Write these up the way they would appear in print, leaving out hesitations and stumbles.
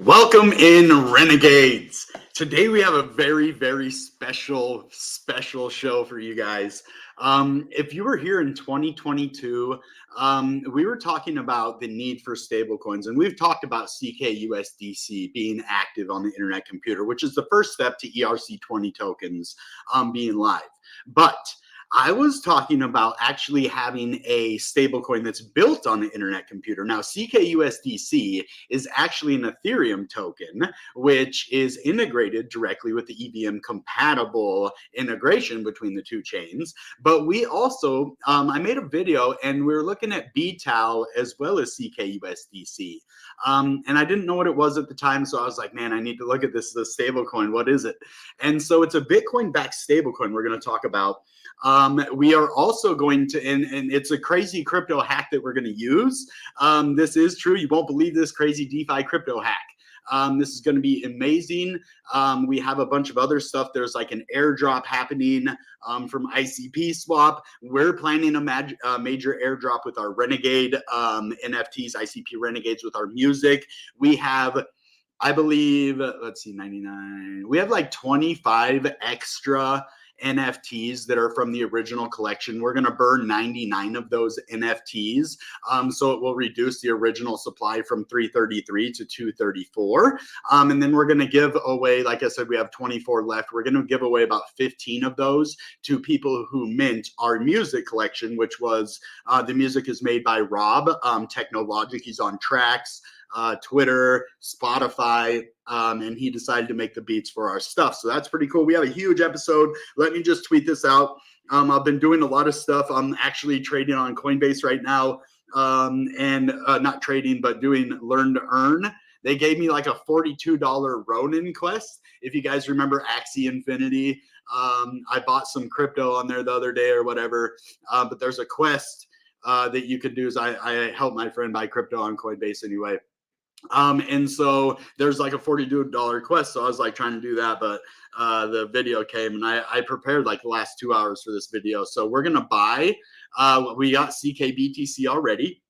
Welcome in, Renegades. Today we have a very special show for you guys. If you were here in 2022, we were talking about the need for stablecoins, and we've talked about CKUSDC being active on the internet computer, which is the first step to ERC20 tokens being live. But I was talking about actually having a stablecoin that's built on the internet computer. Now, CKUSDC is actually an Ethereum token, which is integrated directly with the EVM compatible integration between the two chains. But we also, I made a video and we were looking at BTAL as well as CKUSDC. And I didn't know what it was at the time. So I was like, man, I need to look at this as a stablecoin. What is it? And so it's a Bitcoin-backed stablecoin we're going to talk about. We are also going to, and it's a crazy crypto hack that we're going to use. This is true. You won't believe this crazy DeFi crypto hack. This is going to be amazing. We have a bunch of other stuff. There's like an airdrop happening from ICPSWAP. We're planning a major airdrop with our Renegade NFTs, ICP Renegades with our music. We have, I believe, let's see, 99. We have like 25 extra NFTs that are from the original collection. We're going to burn 99 of those NFTs. So it will reduce the original supply from 333 to 234. And then we're going to give away, like I said, we have 24 left. We're going to give away about 15 of those to people who mint our music collection, which was the music is made by Rob, Technologic. He's on Tracks, Twitter, Spotify, and he decided to make the beats for our stuff. So that's pretty cool. We have a huge episode. Let me just tweet this out. I've been doing a lot of stuff. I'm actually trading on Coinbase right now, and not trading, but doing learn to earn. They gave me like a $42 Ronin quest. If you guys remember Axie Infinity, I bought some crypto on there the other day or whatever, but there's a quest that you could do. Is I helped my friend buy crypto on Coinbase anyway. And so there's like a $42 quest. So I was like trying to do that, but the video came and I prepared like the last 2 hours for this video. So we're going to buy, we got CKBTC already,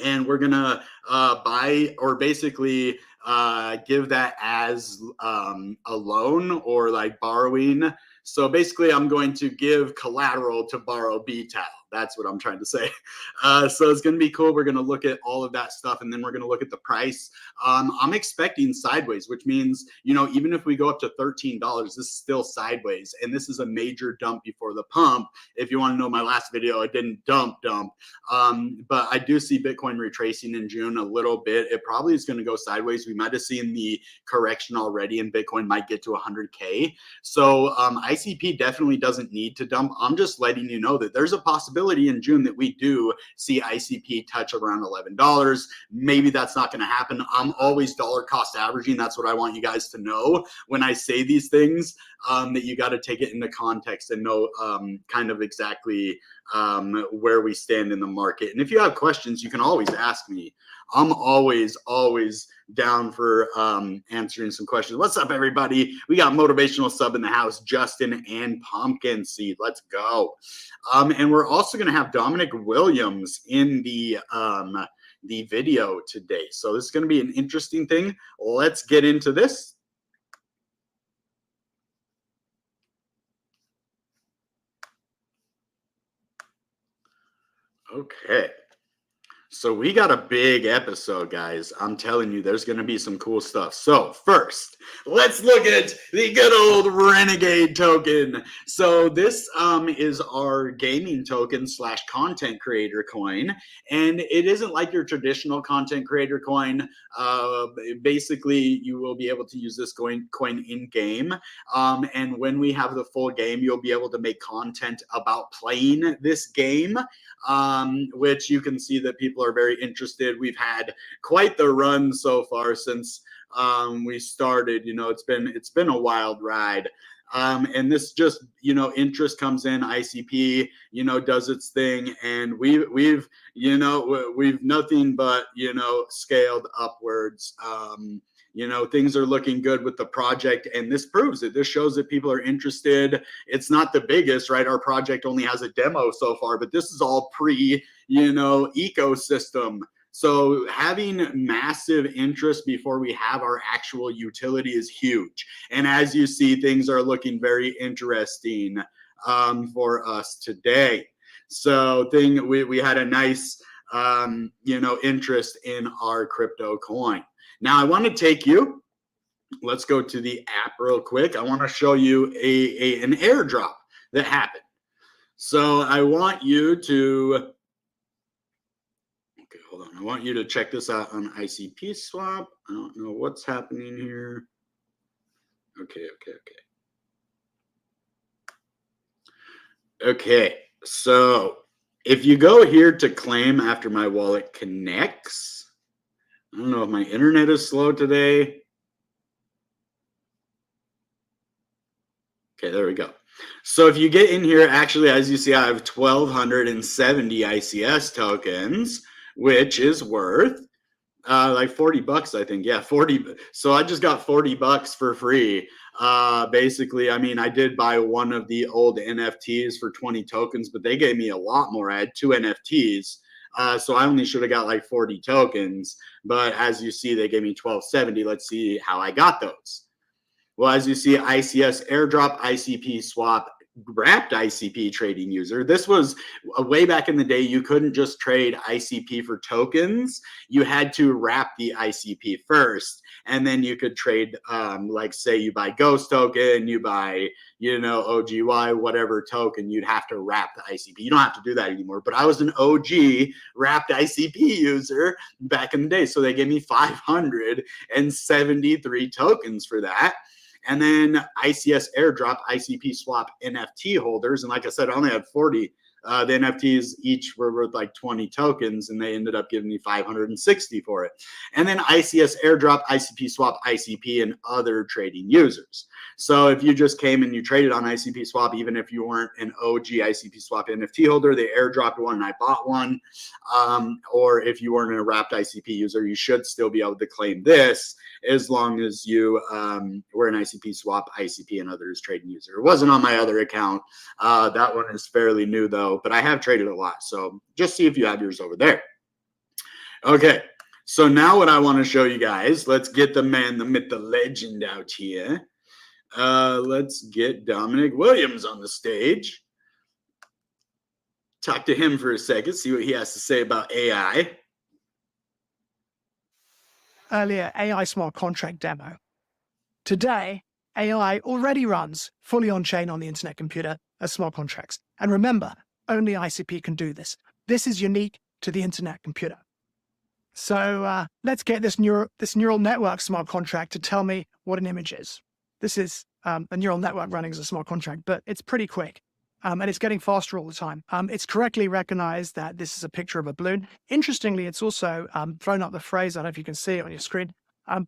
and we're going to buy or basically give that as a loan or like borrowing. So basically I'm going to give collateral to borrow BTAL. That's what I'm trying to say. So it's going to be cool. We're going to look at all of that stuff, and then we're going to look at the price. I'm expecting sideways, which means, you know, even if we go up to $13, this is still sideways. And this is a major dump before the pump. If you want to know my last video, I didn't dump. But I do see Bitcoin retracing in June a little bit. It probably is going to go sideways. We might have seen the correction already, and Bitcoin might get to 100K. So ICP definitely doesn't need to dump. I'm just letting you know that there's a possibility in June that we do see ICP touch around $11. Maybe that's not going to happen. I'm always dollar cost averaging. That's what I want you guys to know when I say these things, that you got to take it into context and know kind of exactly where we stand in the market. And if you have questions, you can always ask me. I'm always down for answering some questions. What's up, everybody? We got motivational sub in the house, Justin and Pumpkin Seed. Let's go. And we're also going to have Dominic Williams in the video today. So this is going to be an interesting thing. Let's get into this. Okay. So we got a big episode, guys. I'm telling you, there's going to be some cool stuff. So first, let's look at the good old Renegade token. So this is our gaming token / content creator coin. And it isn't like your traditional content creator coin. Basically, you will be able to use this coin in game. And when we have the full game, you'll be able to make content about playing this game, which you can see that people are very interested. We've had quite the run so far since we started. You know, it's been a wild ride. And this just, you know, interest comes in. ICP, you know, does its thing, and we've nothing but, you know, scaled upwards. You know, things are looking good with the project, and this proves it. This shows that people are interested. It's not the biggest, right? Our project only has a demo so far, but this is all pre, you know, ecosystem. So having massive interest before we have our actual utility is huge. And as you see, things are looking very interesting for us today. So we had a nice interest in our crypto coin. Now I want to take you, let's go to the app real quick. I want to show you an airdrop that happened. So I want you to, okay, hold on. I want you to check this out on ICPSWAP. I don't know what's happening here. Okay. Okay, so if you go here to claim after my wallet connects, I don't know if my internet is slow today. Okay, there we go. So if you get in here, actually, as you see, I have 1,270 ICS tokens, which is worth like 40 bucks, I think. Yeah, 40. So I just got 40 bucks for free. Basically, I mean, I did buy one of the old NFTs for 20 tokens, but they gave me a lot more. I had 2 NFTs. So I only should have got like 40 tokens. But as you see, they gave me 1,270. Let's see how I got those. Well, as you see, ICS airdrop, ICPSWAP, wrapped ICP trading user. This was way back in the day. You couldn't just trade ICP for tokens. You had to wrap the ICP first, and then you could trade, like say you buy Ghost token, you buy, OGY, whatever token, you'd have to wrap the ICP. You don't have to do that anymore, but I was an OG wrapped ICP user back in the day. So they gave me 573 tokens for that. And then ICS airdrop, ICPSWAP NFT holders. And like I said, I only had 40. The NFTs each were worth like 20 tokens, and they ended up giving me 560 for it. And then ICS airdrop, ICPSWAP, ICP, and other trading users. So if you just came and you traded on ICPSWAP, even if you weren't an OG ICPSWAP NFT holder, they airdropped one and I bought one. Or if you weren't a wrapped ICP user, you should still be able to claim this as long as you were an ICPSWAP, ICP, and others trading user. It wasn't on my other account. That one is fairly new though, but I have traded a lot. So just see if you have yours over there. Okay, so now what I want to show you guys, let's get the man, the myth, the legend out here. Let's get Dominic Williams on the stage. Talk to him for a second, see what he has to say about AI. Earlier, AI smart contract demo. Today, AI already runs fully on-chain on the internet computer as smart contracts. And remember, only ICP can do this. This is unique to the internet computer. So let's get this neural network smart contract to tell me what an image is. This is a neural network running as a smart contract, but it's pretty quick. And it's getting faster all the time. It's correctly recognized that this is a picture of a balloon. Interestingly, it's also thrown up the phrase, I don't know if you can see it on your screen,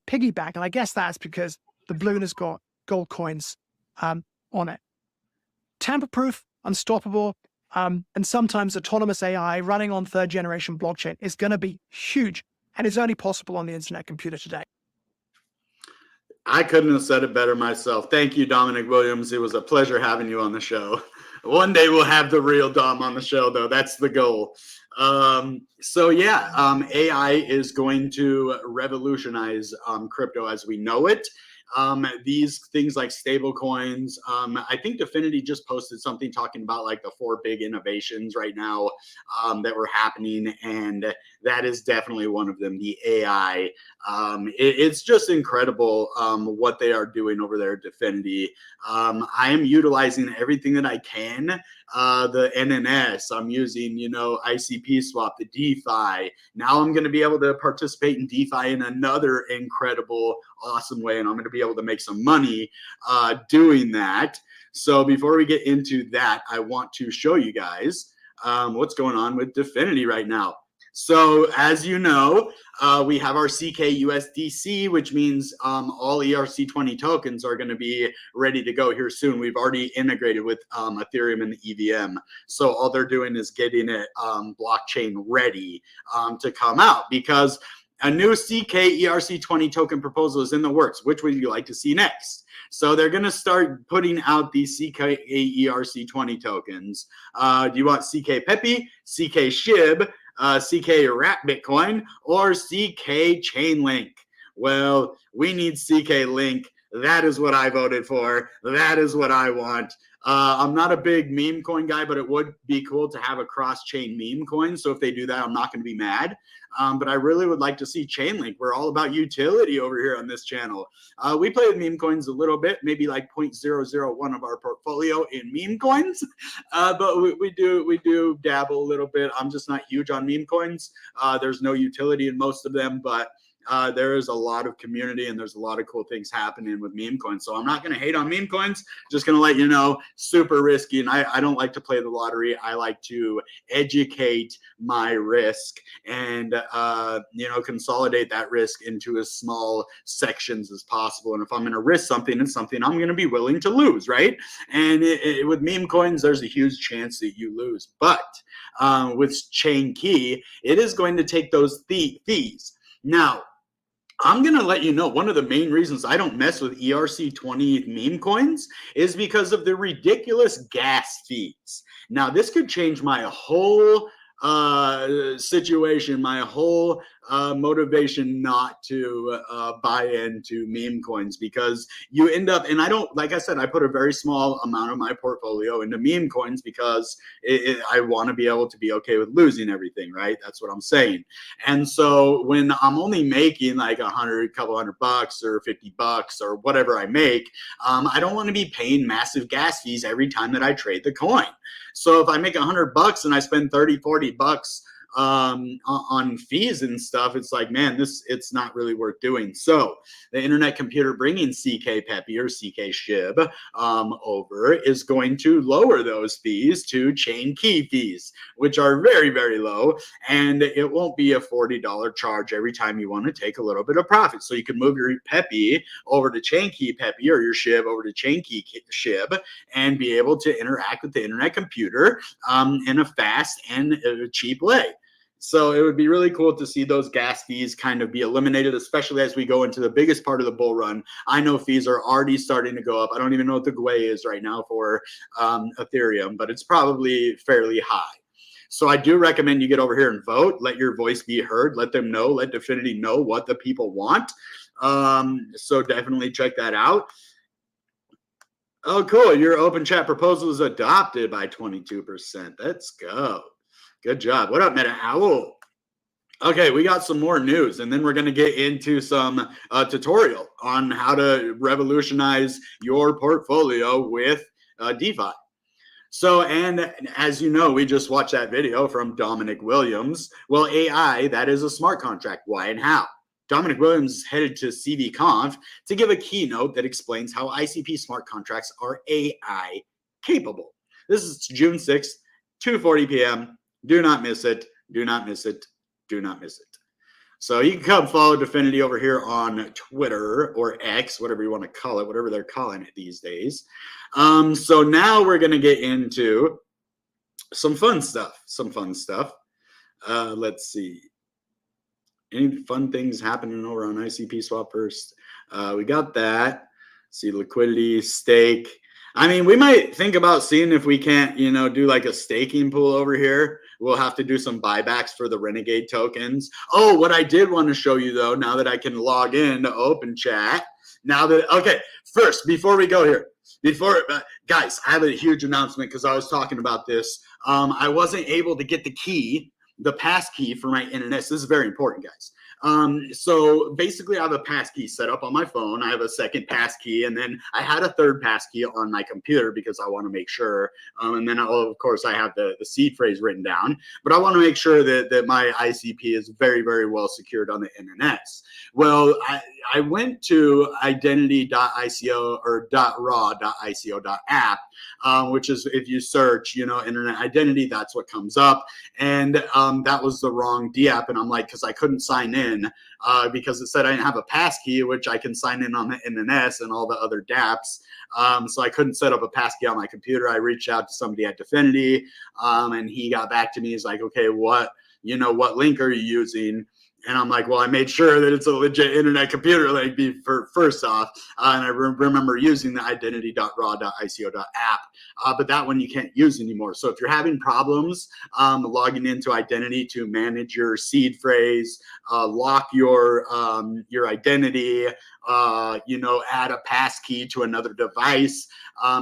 piggyback. And I guess that's because the balloon has got gold coins on it. Tamper-proof, unstoppable, and sometimes autonomous AI running on third-generation blockchain is going to be huge. And it's only possible on the internet computer today. I couldn't have said it better myself. Thank you, Dominic Williams. It was a pleasure having you on the show. One day we'll have the real Dom on the show, though. That's the goal. So yeah, AI is going to revolutionize crypto as we know it. These things like stable coins, I think Definity just posted something talking about like the 4 big innovations right now that were happening, and that is definitely one of them, the AI. It's just incredible what they are doing over there at Definity. I am utilizing everything that I can. The NNS, I'm using, ICPSWAP, the DeFi. Now I'm going to be able to participate in DeFi in another incredible, awesome way, and I'm going to be able to make some money doing that. So before we get into that, I want to show you guys what's going on with Definity right now. So as you know, we have our CKUSDC, which means all ERC20 tokens are going to be ready to go here soon. We've already integrated with Ethereum and the EVM. So all they're doing is getting it blockchain ready to come out, because a new CK ERC20 token proposal is in the works. Which would you like to see next? So they're going to start putting out these CK ERC20 tokens. Do you want CK Pepe, CK Shib, CK Wrap Bitcoin or CK Chainlink? Well, we need CK Link. That is what I voted for. That is what I want. I'm not a big meme coin guy, but it would be cool to have a cross-chain meme coin. So if they do that, I'm not going to be mad. But I really would like to see Chainlink. We're all about utility over here on this channel. We play with meme coins a little bit, maybe like 0.001 of our portfolio in meme coins. But we do dabble a little bit. I'm just not huge on meme coins. There's no utility in most of them, but there is a lot of community and there's a lot of cool things happening with meme coins. So I'm not going to hate on meme coins. Just going to let you know, super risky. And I don't like to play the lottery. I like to educate my risk and, consolidate that risk into as small sections as possible. And if I'm going to risk something, it's something I'm going to be willing to lose, right? And with meme coins, there's a huge chance that you lose. But with Chain Key, it is going to take those fees. Now, I'm going to let you know one of the main reasons I don't mess with ERC20 meme coins is because of the ridiculous gas fees. Now, this could change my whole situation, my whole motivation not to buy into meme coins, because you end up, and I don't, like I said, I put a very small amount of my portfolio into meme coins because I want to be able to be okay with losing everything, right? That's what I'm saying. And so when I'm only making like couple hundred bucks or $50 or whatever I make, I don't want to be paying massive gas fees every time that I trade the coin. So if I make $100 and I spend 30, 40 bucks on fees and stuff, it's like, man, it's not really worth doing. So the internet computer bringing CK Peppy or CK Shib over is going to lower those fees to chain key fees, which are very, very low. And it won't be a $40 charge every time you want to take a little bit of profit. So you can move your Peppy over to chain key Peppy or your Shib over to chain key Shib and be able to interact with the internet computer in a fast and cheap way. So it would be really cool to see those gas fees kind of be eliminated, especially as we go into the biggest part of the bull run. I know fees are already starting to go up. I don't even know what the GUI is right now for Ethereum, but it's probably fairly high. So I do recommend you get over here and vote. Let your voice be heard. Let them know. Let Dfinity know what the people want. So definitely check that out. Oh, cool. Your open chat proposal is adopted by 22%. Let's go. Good job. What up, Meta Owl? Okay, we got some more news, and then we're going to get into some tutorial on how to revolutionize your portfolio with DeFi. So, and as you know, we just watched that video from Dominic Williams. Well, AI, that is a smart contract. Why and how? Dominic Williams headed to CVConf to give a keynote that explains how ICP smart contracts are AI capable. This is June 6th, 2:40 p.m. Do not miss it. Do not miss it. Do not miss it. So you can come follow Dfinity over here on Twitter or X, whatever you want to call it, whatever they're calling it these days. So now we're going to get into some fun stuff. Let's see. Any fun things happening over on ICPSWAP first? We got that. See, liquidity, stake. I mean, we might think about seeing if we can't, do like a staking pool over here. We'll have to do some buybacks for the Renegade tokens. Oh, what I did want to show you, though, now that I can log in to open chat. Okay, first, before we go here, guys, I have a huge announcement because I was talking about this. I wasn't able to get the pass key for my internet. So this is very important, guys. So basically I have a pass key set up on my phone. I have a second pass key, and then I had a third pass key on my computer because I want to make sure. And then of course I have the seed phrase written down, but I want to make sure that my ICP is very, very well secured on the internet. Well, I went to identity.ico or .raw.ico.app, which is, if you search, internet identity, that's what comes up. And that was the wrong DApp. And I'm like, because I couldn't sign in because it said I didn't have a pass key, which I can sign in on the NNS and all the other dApps. So I couldn't set up a pass key on my computer. I reached out to somebody at Dfinity, and he got back to me. He's like, okay, what link are you using? And I'm like, well, I made sure that it's a legit internet computer link first off. And I remember using the identity.raw.ico.app, but that one you can't use anymore. So if you're having problems logging into Identity to manage your seed phrase, lock your identity, add a pass key to another device,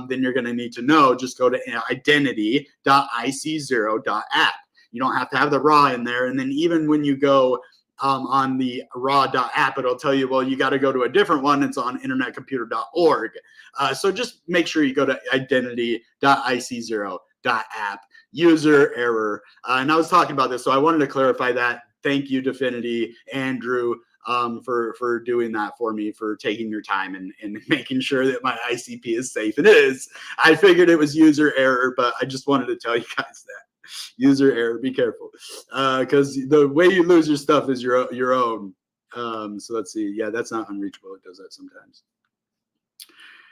then you're going to need to know, just go to identity.ic0.app. You don't have to have the raw in there. And then even when you go on the raw.app, it'll tell you, well, you got to go to a different one. It's on internetcomputer.org. So just make sure you go to identity.ic0.app. User error. And I was talking about this, so I wanted to clarify that. Thank you, Definity, Andrew, for doing that for me, for taking your time and making sure that my ICP is safe. It is. I figured it was user error, but I just wanted to tell you guys that. User error, be careful, because the way you lose your stuff is your own. So let's see. Yeah, that's not unreachable. It does that sometimes.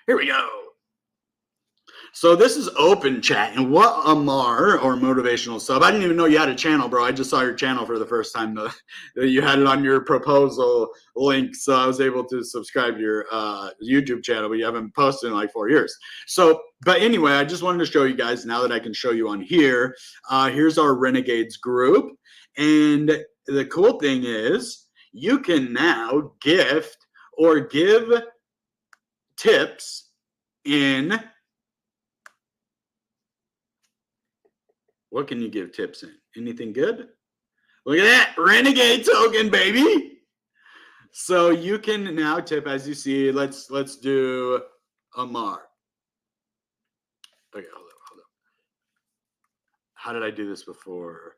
Here we go. So this is open chat, and what Amar, or motivational sub. I didn't even know you had a channel, bro. I just saw your channel for the first time. That you had it on your proposal link, so I was able to subscribe to your YouTube channel, but you haven't posted in like 4 years. So, but anyway, I just wanted to show you guys, now that I can show you on here. Here's our Renegades group, and the cool thing is you can now gift or give tips in. What can you give tips in? Anything good? Look at that, Renegade Token, baby. So you can now tip, as you see. Let's do Amar. Okay, hold up. How did I do this before?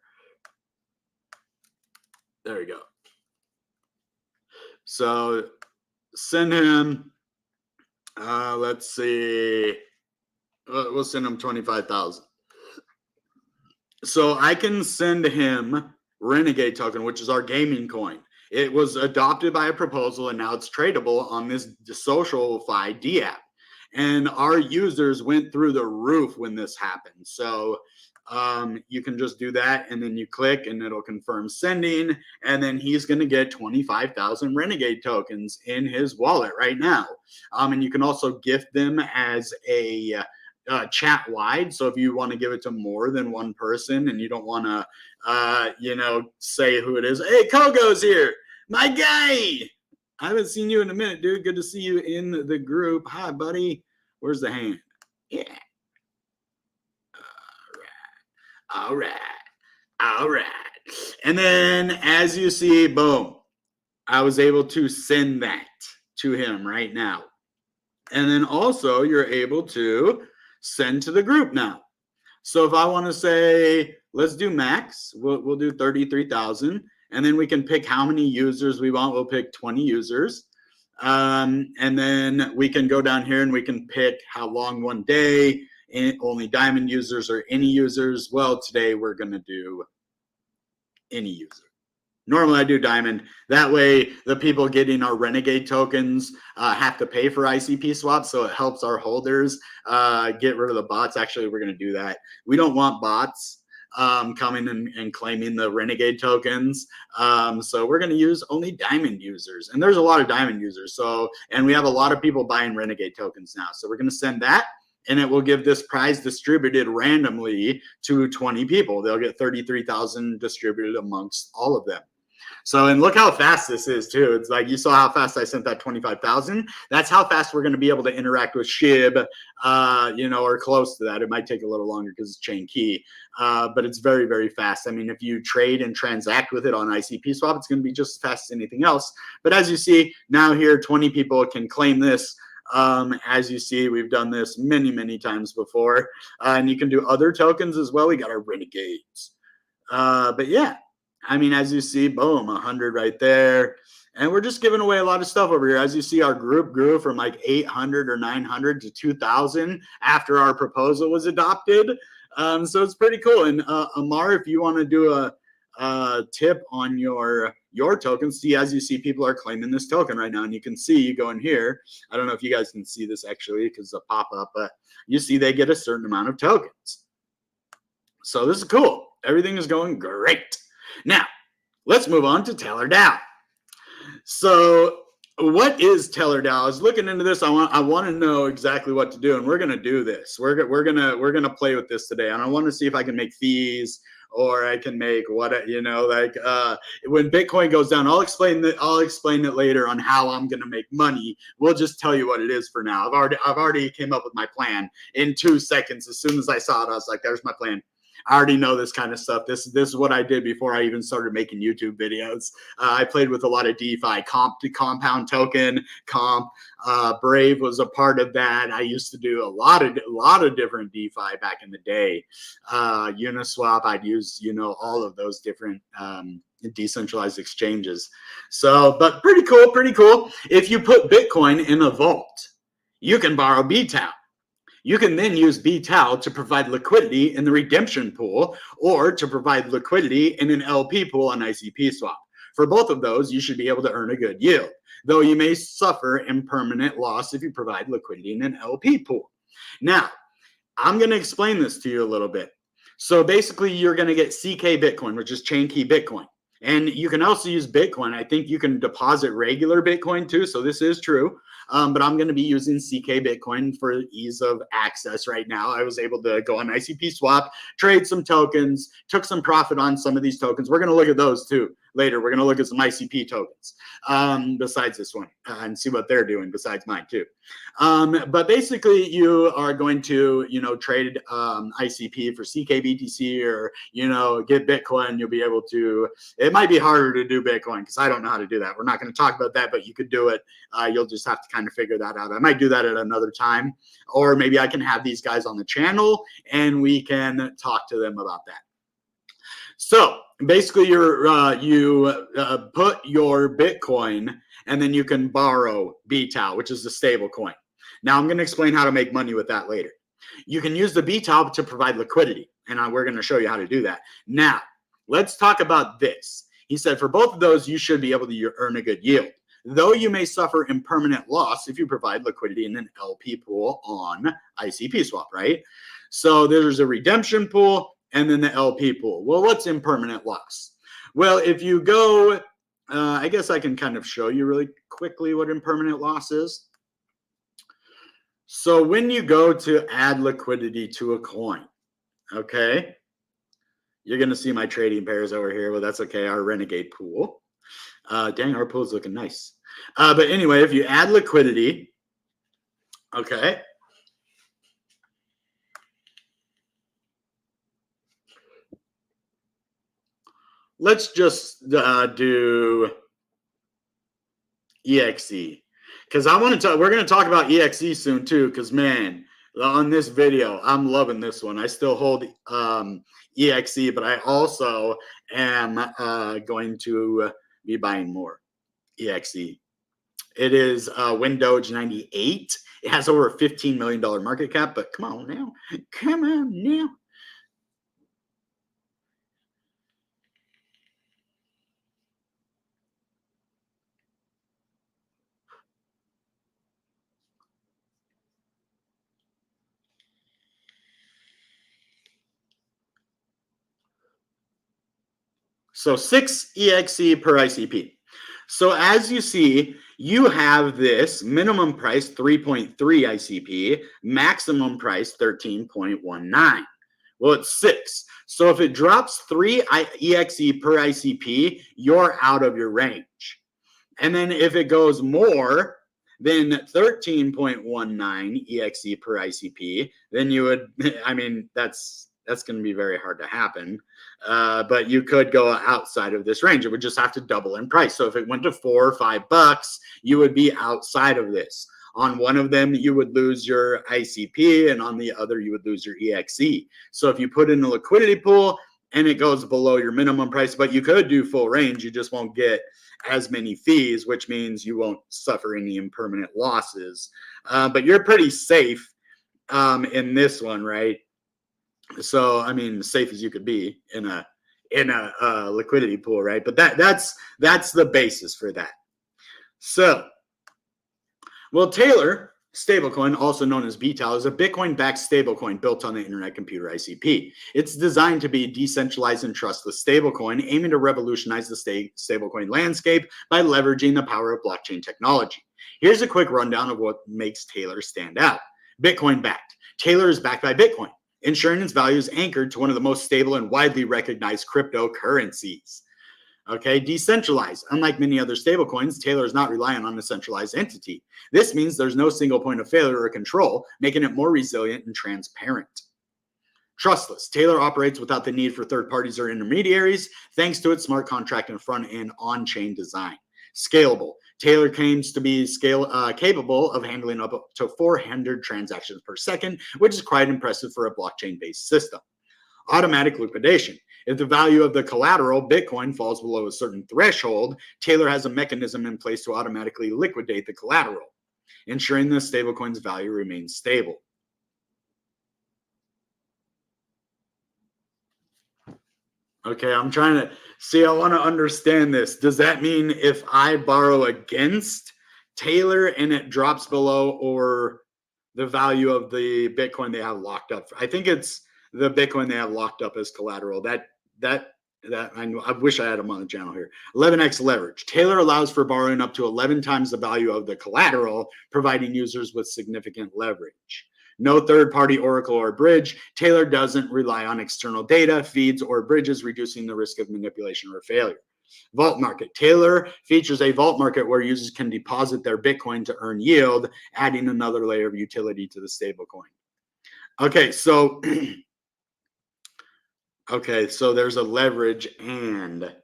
There we go. So send him, let's see, we'll send him 25,000. So I can send him Renegade Token, which is our gaming coin. It was adopted by a proposal, and now it's tradable on this SocialFi D app. And our users went through the roof when this happened. So you can just do that, and then you click, and it'll confirm sending. And then he's going to get 25,000 Renegade tokens in his wallet right now. And you can also gift them as a chat wide. So if you want to give it to more than one person and you don't want to, say who it is. Hey, Kogo's here, my guy. I haven't seen you in a minute, dude. Good to see you in the group. Hi, buddy. Where's the hand? Yeah. All right. And then as you see, boom, I was able to send that to him right now. And then also you're able to send to the group now. So if I want to say, let's do max, we'll do 33,000, and then we can pick how many users we want. We'll pick 20 users. And then we can go down here and we can pick how long, one day, only diamond users or any users. Well, today we're going to do any user. Normally I do diamond. That way the people getting our Renegade tokens have to pay for ICPSWAP, so it helps our holders get rid of the bots. Actually, we're going to do that. We don't want bots coming and claiming the Renegade tokens. So we're going to use only diamond users. And there's a lot of diamond users. And we have a lot of people buying Renegade tokens now. So we're going to send that, and it will give this prize distributed randomly to 20 people. They'll get 33,000 distributed amongst all of them. So, and look how fast this is too. It's like, you saw how fast I sent that 25,000. That's how fast we're going to be able to interact with SHIB, or close to that. It might take a little longer because it's chain key, but it's very, very fast. I mean, if you trade and transact with it on ICPSWAP, it's going to be just as fast as anything else. But as you see now here, 20 people can claim this. As you see, we've done this many, many times before, and you can do other tokens as well. We got our Renegades, but yeah. I mean, as you see, boom, 100 right there. And we're just giving away a lot of stuff over here. As you see, our group grew from like 800 or 900 to 2,000 after our proposal was adopted. So it's pretty cool. And Amar, if you want to do a tip on your token, see, as you see, people are claiming this token right now. And you can see, you go in here. I don't know if you guys can see this actually because it's a pop-up, but you see they get a certain amount of tokens. So this is cool. Everything is going great. Now, let's move on to Teller DAO. So what is Teller DAO? I was looking into this. I want to know exactly what to do, and we're going to do this. We're going to play with this today, and I want to see if I can make fees, or I can make what, you know, like when Bitcoin goes down. I'll explain it later on how I'm going to make money. We'll just tell you what it is for now. I've already came up with my plan in 2 seconds. As soon as I saw it, I was like, there's my plan. I already know this kind of stuff. This is what I did before I even started making YouTube videos. I played with a lot of DeFi, compound token, Brave was a part of that. I used to do a lot of different DeFi back in the day. Uniswap, I'd use, you know, all of those different decentralized exchanges. So, but pretty cool. If you put Bitcoin in a vault, you can borrow BTAL. You can then use BTAL to provide liquidity in the redemption pool, or to provide liquidity in an LP pool on ICPSWAP. For both of those, you should be able to earn a good yield, though you may suffer impermanent loss if you provide liquidity in an LP pool. Now, I'm going to explain this to you a little bit. So basically, you're going to get CK Bitcoin, which is chain key Bitcoin. And you can also use Bitcoin. I think you can deposit regular Bitcoin too. So this is true. But I'm going to be using CK Bitcoin for ease of access right now. I was able to go on ICPSWAP, trade some tokens, took some profit on some of these tokens. We're going to look at those too later. We're going to look at some ICP tokens besides this one and see what they're doing besides mine too. But basically, you are going to, you know, trade ICP for CKBTC, or, you know, get Bitcoin. You'll be able to, it might be harder to do Bitcoin because I don't know how to do that. We're not going to talk about that, but you could do it. You'll just have to kind of figure that out. I might do that at another time, or maybe I can have these guys on the channel and we can talk to them about that. So basically, you put your Bitcoin, and then you can borrow BTAL, which is the stable coin. Now I'm going to explain how to make money with that later. You can use the BTAL to provide liquidity, and we're going to show you how to do that. Now, let's talk about this. He said for both of those, you should be able to earn a good yield, though you may suffer impermanent loss if you provide liquidity in an LP pool on ICPSWAP, right? So there's a redemption pool and then the LP pool. Well, what's impermanent loss? Well, if you go, I guess I can kind of show you really quickly what impermanent loss is. So when you go to add liquidity to a coin, okay, you're going to see my trading pairs over here. Well, that's okay. Our Renegade pool. Dang, our pool's looking nice. But anyway, if you add liquidity, okay, let's just do EXE, because I want to talk. We're going to talk about EXE soon too, because man, on this video, I'm loving this one. I still hold EXE, but I also am going to be buying more EXE. It is Windoge 98. It has over a $15 million market cap, but come on now. Come on now. So 6 EXE per ICP. So as you see, you have this minimum price 3.3 ICP, maximum price 13.19. Well, it's 6. So if it drops 3 EXE per ICP, you're out of your range. And then if it goes more than 13.19 EXE per ICP, then you would, I mean, that's going to be very hard to happen. But you could go outside of this range. It would just have to double in price. So if it went to $4 or $5, you would be outside of this. On one of them, you would lose your ICP, and on the other, you would lose your EXE. So if you put in a liquidity pool and it goes below your minimum price, but you could do full range, you just won't get as many fees, which means you won't suffer any impermanent losses. But you're pretty safe in this one, right? So, I mean, as safe as you could be in a liquidity pool, right? But that's the basis for that. So, well, Taylor, Stablecoin, also known as BTAL, is a Bitcoin-backed stablecoin built on the Internet Computer ICP. It's designed to be a decentralized and trustless stablecoin, aiming to revolutionize the stablecoin landscape by leveraging the power of blockchain technology. Here's a quick rundown of what makes Teller stand out. Bitcoin-backed. Teller is backed by Bitcoin, ensuring its value is anchored to one of the most stable and widely recognized cryptocurrencies. Okay, decentralized. Unlike many other stablecoins, Teller is not reliant on a centralized entity. This means there's no single point of failure or control, making it more resilient and transparent. Trustless. Teller operates without the need for third parties or intermediaries, thanks to its smart contract and front-end on-chain design. Scalable. Teller claims to be capable of handling up to 400 transactions per second, which is quite impressive for a blockchain-based system. Automatic liquidation. If the value of the collateral, Bitcoin, falls below a certain threshold, Teller has a mechanism in place to automatically liquidate the collateral, ensuring the stablecoin's value remains stable. Okay, I'm trying to see, I want to understand this. Does that mean if I borrow against Teller and it drops below, or the value of the Bitcoin they have locked up? I think it's the Bitcoin they have locked up as collateral. I wish I had them on the channel here. 11x leverage. Teller allows for borrowing up to 11 times the value of the collateral, providing users with significant leverage. No third-party oracle or bridge. Teller doesn't rely on external data, feeds, or bridges, reducing the risk of manipulation or failure. Vault market. Teller features a vault market where users can deposit their Bitcoin to earn yield, adding another layer of utility to the stablecoin. Okay, so okay, so there's a leverage and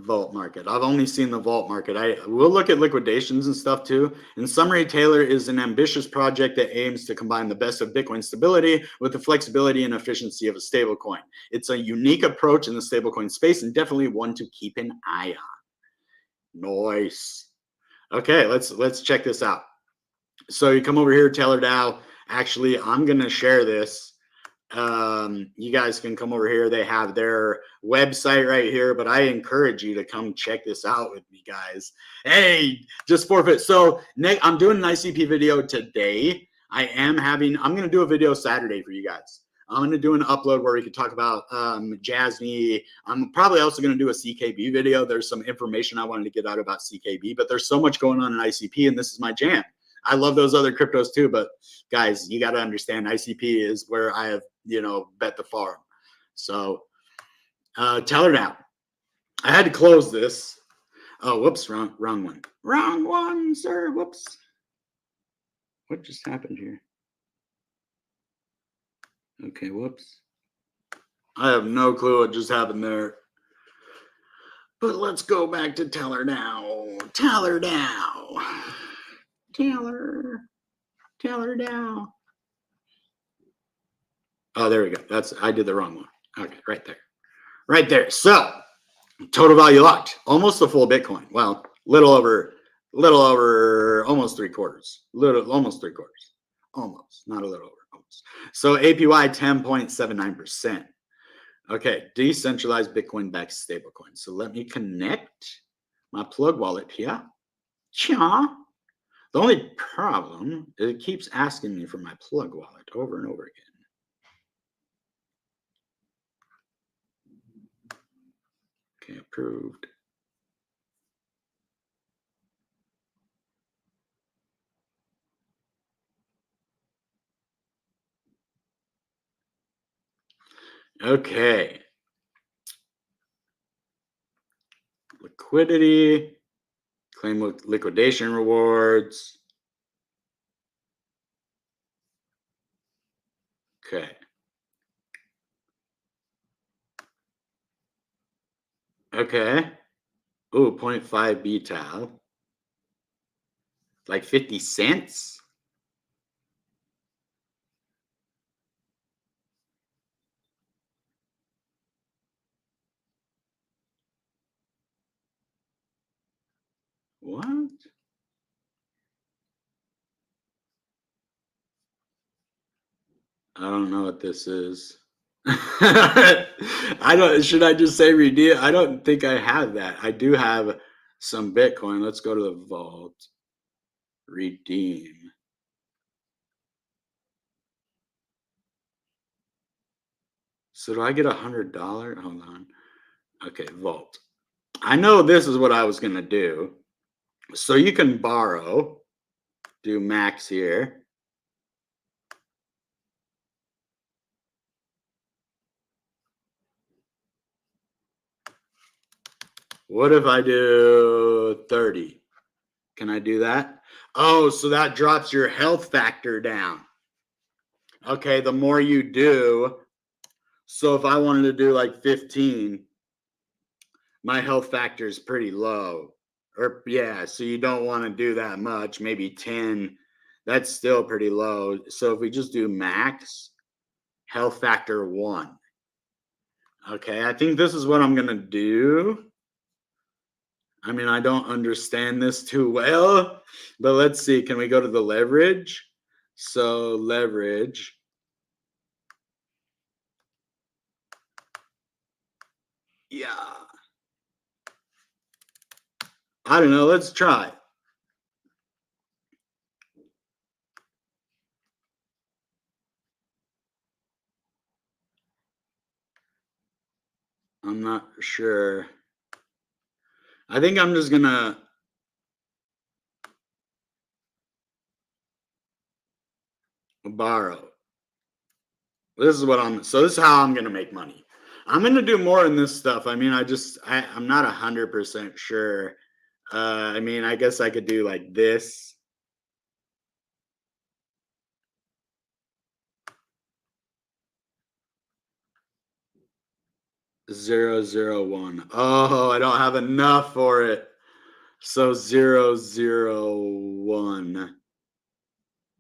vault market. I've only seen the vault market. I will look at liquidations and stuff too. In summary, Teller is an ambitious project that aims to combine the best of Bitcoin stability with the flexibility and efficiency of a stablecoin. It's a unique approach in the stablecoin space and definitely one to keep an eye on. Nice. Okay, let's check this out. So you come over here, Teller DAO. Actually, I'm gonna share this. You guys can come over here. They have their website right here, but I encourage you to come check this out with me, guys. Hey, just forfeit. So Nick, I'm doing an ICP video today. I'm going to do a video Saturday for you guys. I'm going to do an upload where we can talk about Jasny. I'm probably also going to do a CKB video. There's some information I wanted to get out about CKB, but there's so much going on in ICP, and this is my jam. I love those other cryptos too, but guys, you got to understand ICP is where I have, bet the farm. So Teller DAO. I had to close this. Oh, whoops, wrong one. Wrong one, sir. Whoops. What just happened here? Okay, whoops. I have no clue what just happened there. But let's go back to Teller DAO. Teller DAO. Teller DAO. Oh, there we go. I did the wrong one. Okay, right there. So total value locked, almost the full Bitcoin. Well, little over, almost three quarters. Almost, not a little over, almost. So APY 10.79%. Okay, decentralized Bitcoin-backed stablecoin. So let me connect my plug wallet here. Cha. The only problem is it keeps asking me for my plug wallet over and over again. Okay, approved. Okay. Liquidity. Claim liquidation rewards. Okay. Okay. Ooh, 0.5 BTAL. Like 50 cents? What? I don't know what this is. Should I just say redeem? I don't think I have that. I do have some Bitcoin. Let's go to the vault. Redeem. So do I get $100? Hold on. Okay, vault. I know this is what I was gonna do. So you can borrow, do max here. What if I do 30? Can I do that? Oh, so that drops your health factor down. Okay, the more you do, so if I wanted to do like 15, my health factor is pretty low. Or yeah, so you don't want to do that much, maybe 10. That's still pretty low. So if we just do max, health factor 1. Okay, I think this is what I'm going to do. I mean, I don't understand this too well, but let's see. Can we go to the leverage? So leverage. Yeah. I don't know. Let's try. I'm not sure. I think I'm just gonna borrow. This is what this is how I'm gonna make money. I'm gonna do more in this stuff. I mean, I'm not 100% sure. I mean, I guess I could do like this. $0.01. Oh, I don't have enough for it. So $0.01.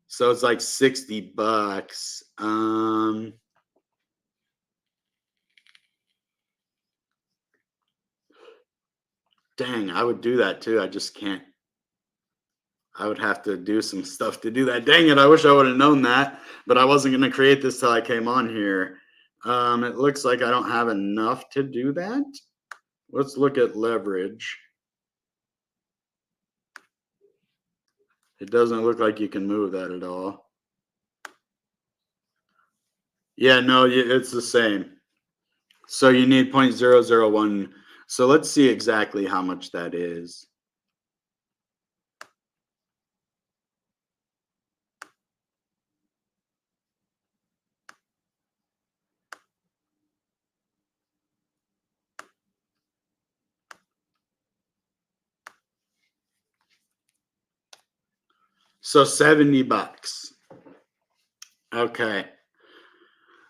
So it's like $60. Dang, I would do that too. I just can't. I would have to do some stuff to do that. Dang it, I wish I would have known that, but I wasn't going to create this till I came on here. It looks like I don't have enough to do that. Let's look at leverage. It doesn't look like you can move that at all. Yeah, no, it's the same. So you need 0.001. So let's see exactly how much that is. So $70. Okay.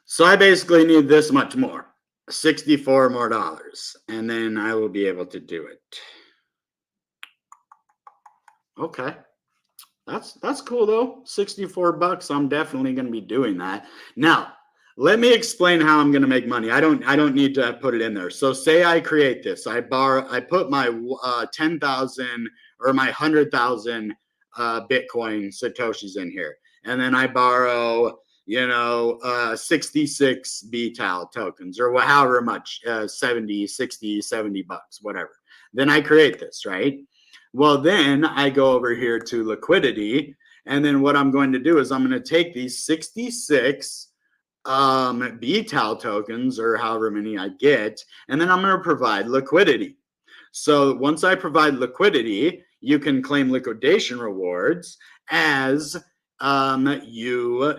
So I basically need this much more, $64 more, and then I will be able to do it. Okay. That's cool though. $64. I'm definitely going to be doing that. Now, let me explain how I'm going to make money. I don't need to put it in there. So say I create this. I put my 10,000 or my 100,000 Bitcoin Satoshis in here. And then I borrow 66 BTAL tokens or however much, 70, 60, $70, whatever. Then I create this, right? Well, then I go over here to liquidity. And then what I'm going to do is I'm going to take these 66 BTAL tokens or however many I get, and then I'm going to provide liquidity. So once I provide liquidity, you can claim liquidation rewards as you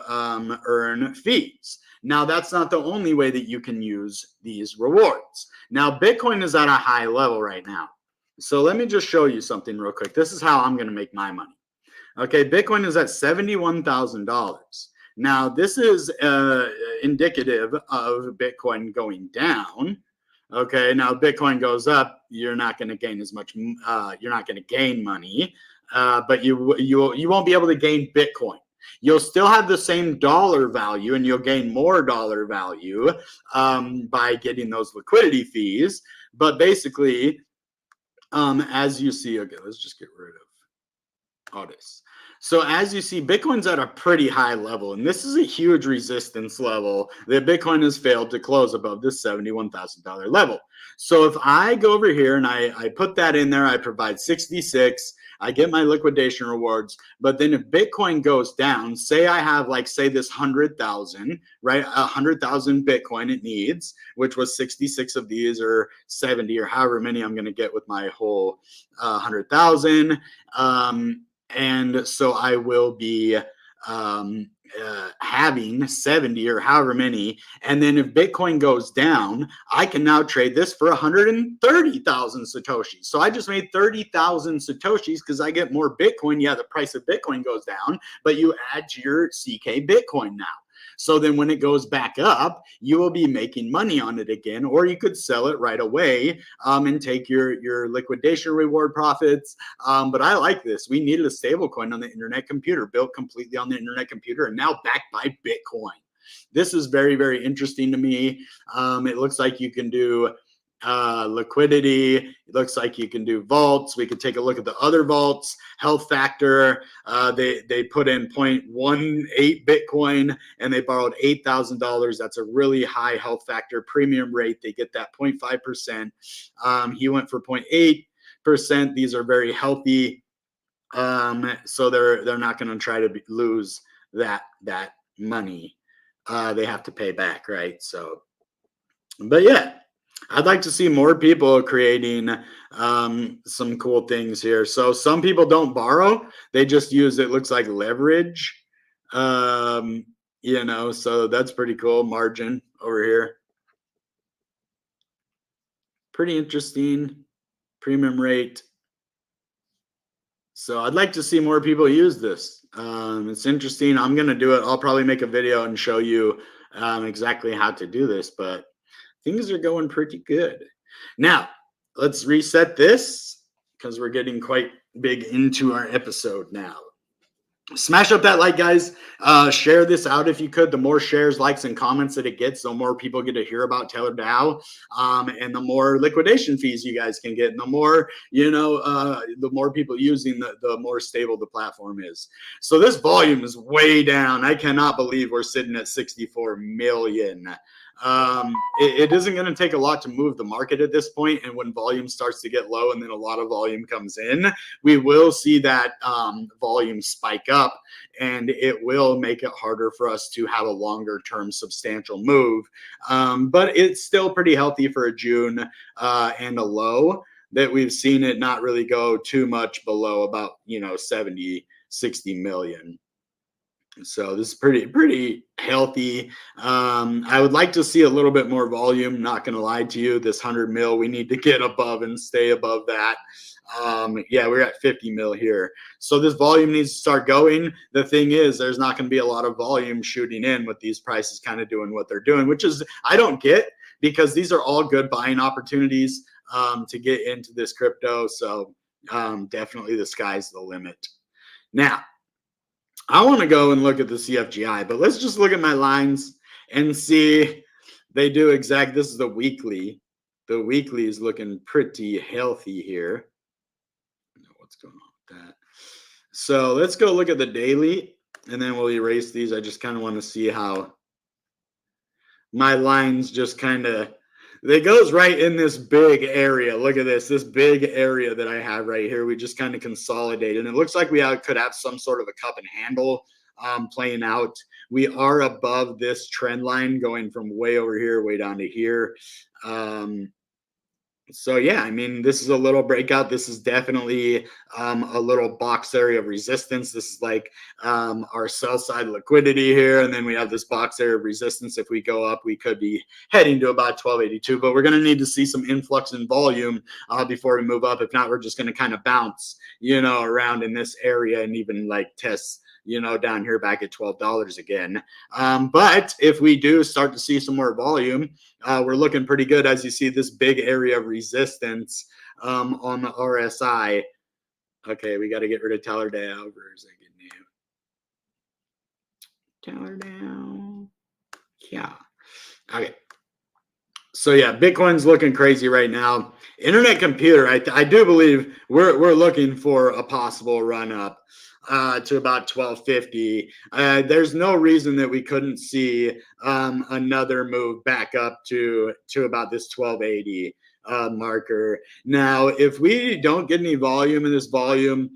earn fees. Now, that's not the only way that you can use these rewards. Now, Bitcoin is at a high level right now. So let me just show you something real quick. This is how I'm going to make my money. Okay, Bitcoin is at $71,000. Now, this is indicative of Bitcoin going down. Okay, now Bitcoin goes up, you're not going to gain as much. You're not going to gain money, but you won't be able to gain Bitcoin. You'll still have the same dollar value, and you'll gain more dollar value by getting those liquidity fees. But basically, as you see, okay, let's just get rid of Otis. So as you see, Bitcoin's at a pretty high level, and this is a huge resistance level that Bitcoin has failed to close above this $71,000 level. So if I go over here and I put that in there, I provide 66, I get my liquidation rewards. But then if Bitcoin goes down, say I have like, say this 100,000, right? 100,000 Bitcoin it needs, which was 66 of these or 70 or however many I'm going to get with my whole 100,000. And so I will be having 70 or however many. And then if Bitcoin goes down, I can now trade this for 130,000 Satoshis. So I just made 30,000 Satoshis because I get more Bitcoin. Yeah, the price of Bitcoin goes down, but you add to your CK Bitcoin now. So then when it goes back up, you will be making money on it again, or you could sell it right away and take your liquidation reward profits. But I like this. We needed a stable coin on the internet computer, built completely on the internet computer, and now backed by Bitcoin. This is very, very interesting to me. It looks like you can do liquidity. It looks like you can do vaults. We could take a look at the other vaults. Health factor, they put in 0.18 Bitcoin and they borrowed $8,000. That's a really high health factor. Premium rate, they get that 0.5%. He went for 0.8%. These are very healthy. So they're not going to try to lose that money. They have to pay back, right? So, but yeah. I'd like to see more people creating some cool things here. So some people don't borrow. They just use, it looks like leverage, you know, so that's pretty cool. Margin over here. Pretty interesting. Premium rate. So I'd like to see more people use this. It's interesting. I'm going to do it. I'll probably make a video and show you exactly how to do this, but things are going pretty good. Now, let's reset this because we're getting quite big into our episode now. Smash up that like, guys. Share this out if you could. The more shares, likes, and comments that it gets, the more people get to hear about Teller DAO, and the more liquidation fees you guys can get. And the more, you know, the more people using the more stable the platform is. So this volume is way down. I cannot believe we're sitting at 64 million. It isn't going to take a lot to move the market at this point, and when volume starts to get low and then a lot of volume comes in, we will see that volume spike up, and it will make it harder for us to have a longer term substantial move, but it's still pretty healthy for a June and a low that we've seen it not really go too much below about, you know, 70-60 million. So this is pretty healthy. I would like to see a little bit more volume. Not going to lie to you, this 100 mil, we need to get above and stay above that. Yeah, we're at 50 mil here. So this volume needs to start going. The thing is, there's not going to be a lot of volume shooting in with these prices kind of doing what they're doing, which is, I don't get, because these are all good buying opportunities to get into this crypto. So definitely the sky's the limit. Now, I want to go and look at the CFGI, but let's just look at my lines and see they do exact. This is the weekly. The weekly is looking pretty healthy here. I don't know what's going on with that. So let's go look at the daily, and then we'll erase these. I just kind of want to see how my lines just kind of, it goes right in this big area. Look at this big area that I have right here. We just kind of consolidated, and it looks like we could have some sort of a cup and handle playing out. We are above this trend line going from way over here, way down to here. So yeah, I mean, this is a little breakout. This is definitely a little box area of resistance. This is like our sell side liquidity here, and then we have this box area of resistance. If we go up, we could be heading to about 1282, but we're going to need to see some influx in volume before we move up. If not, we're just going to kind of bounce, you know, around in this area and even like test, you know, down here back at $12 again. But if we do start to see some more volume, we're looking pretty good. As you see, this big area of resistance on the RSI. Okay, we got to get rid of Teller DAO. Where's that good name? Teller DAO. Yeah. Okay. So yeah, Bitcoin's looking crazy right now. Internet computer, I do believe we're looking for a possible run up to about 1250. There's no reason that we couldn't see another move back up to about this 1280 marker. Now, if we don't get any volume in this volume,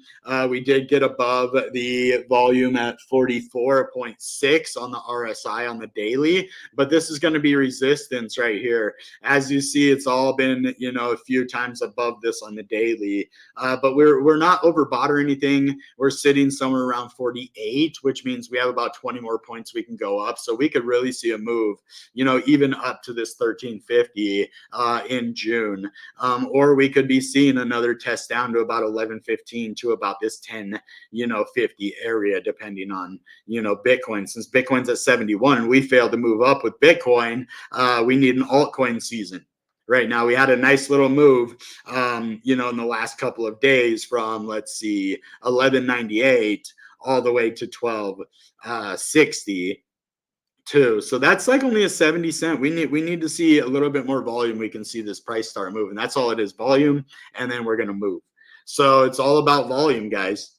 we did get above the volume at 44.6 on the RSI on the daily, but this is going to be resistance right here. As you see, it's all been, you know, a few times above this on the daily, but we're not overbought or anything. We're sitting somewhere around 48, which means we have about 20 more points we can go up. So we could really see a move, you know, even up to this 1350 in June, or we could be seeing another test down to about 1115 to about this 10, you know, 50 area, depending on, you know, Bitcoin. Since Bitcoin's at 71 and we failed to move up with Bitcoin, we need an altcoin season. Right now, we had a nice little move, you know, in the last couple of days from, let's see, 1198 all the way to 1260. Too. So that's like only a 70 cent. We need to see a little bit more volume. We can see this price start moving. That's all it is, volume, and then we're going to move. So it's all about volume, guys.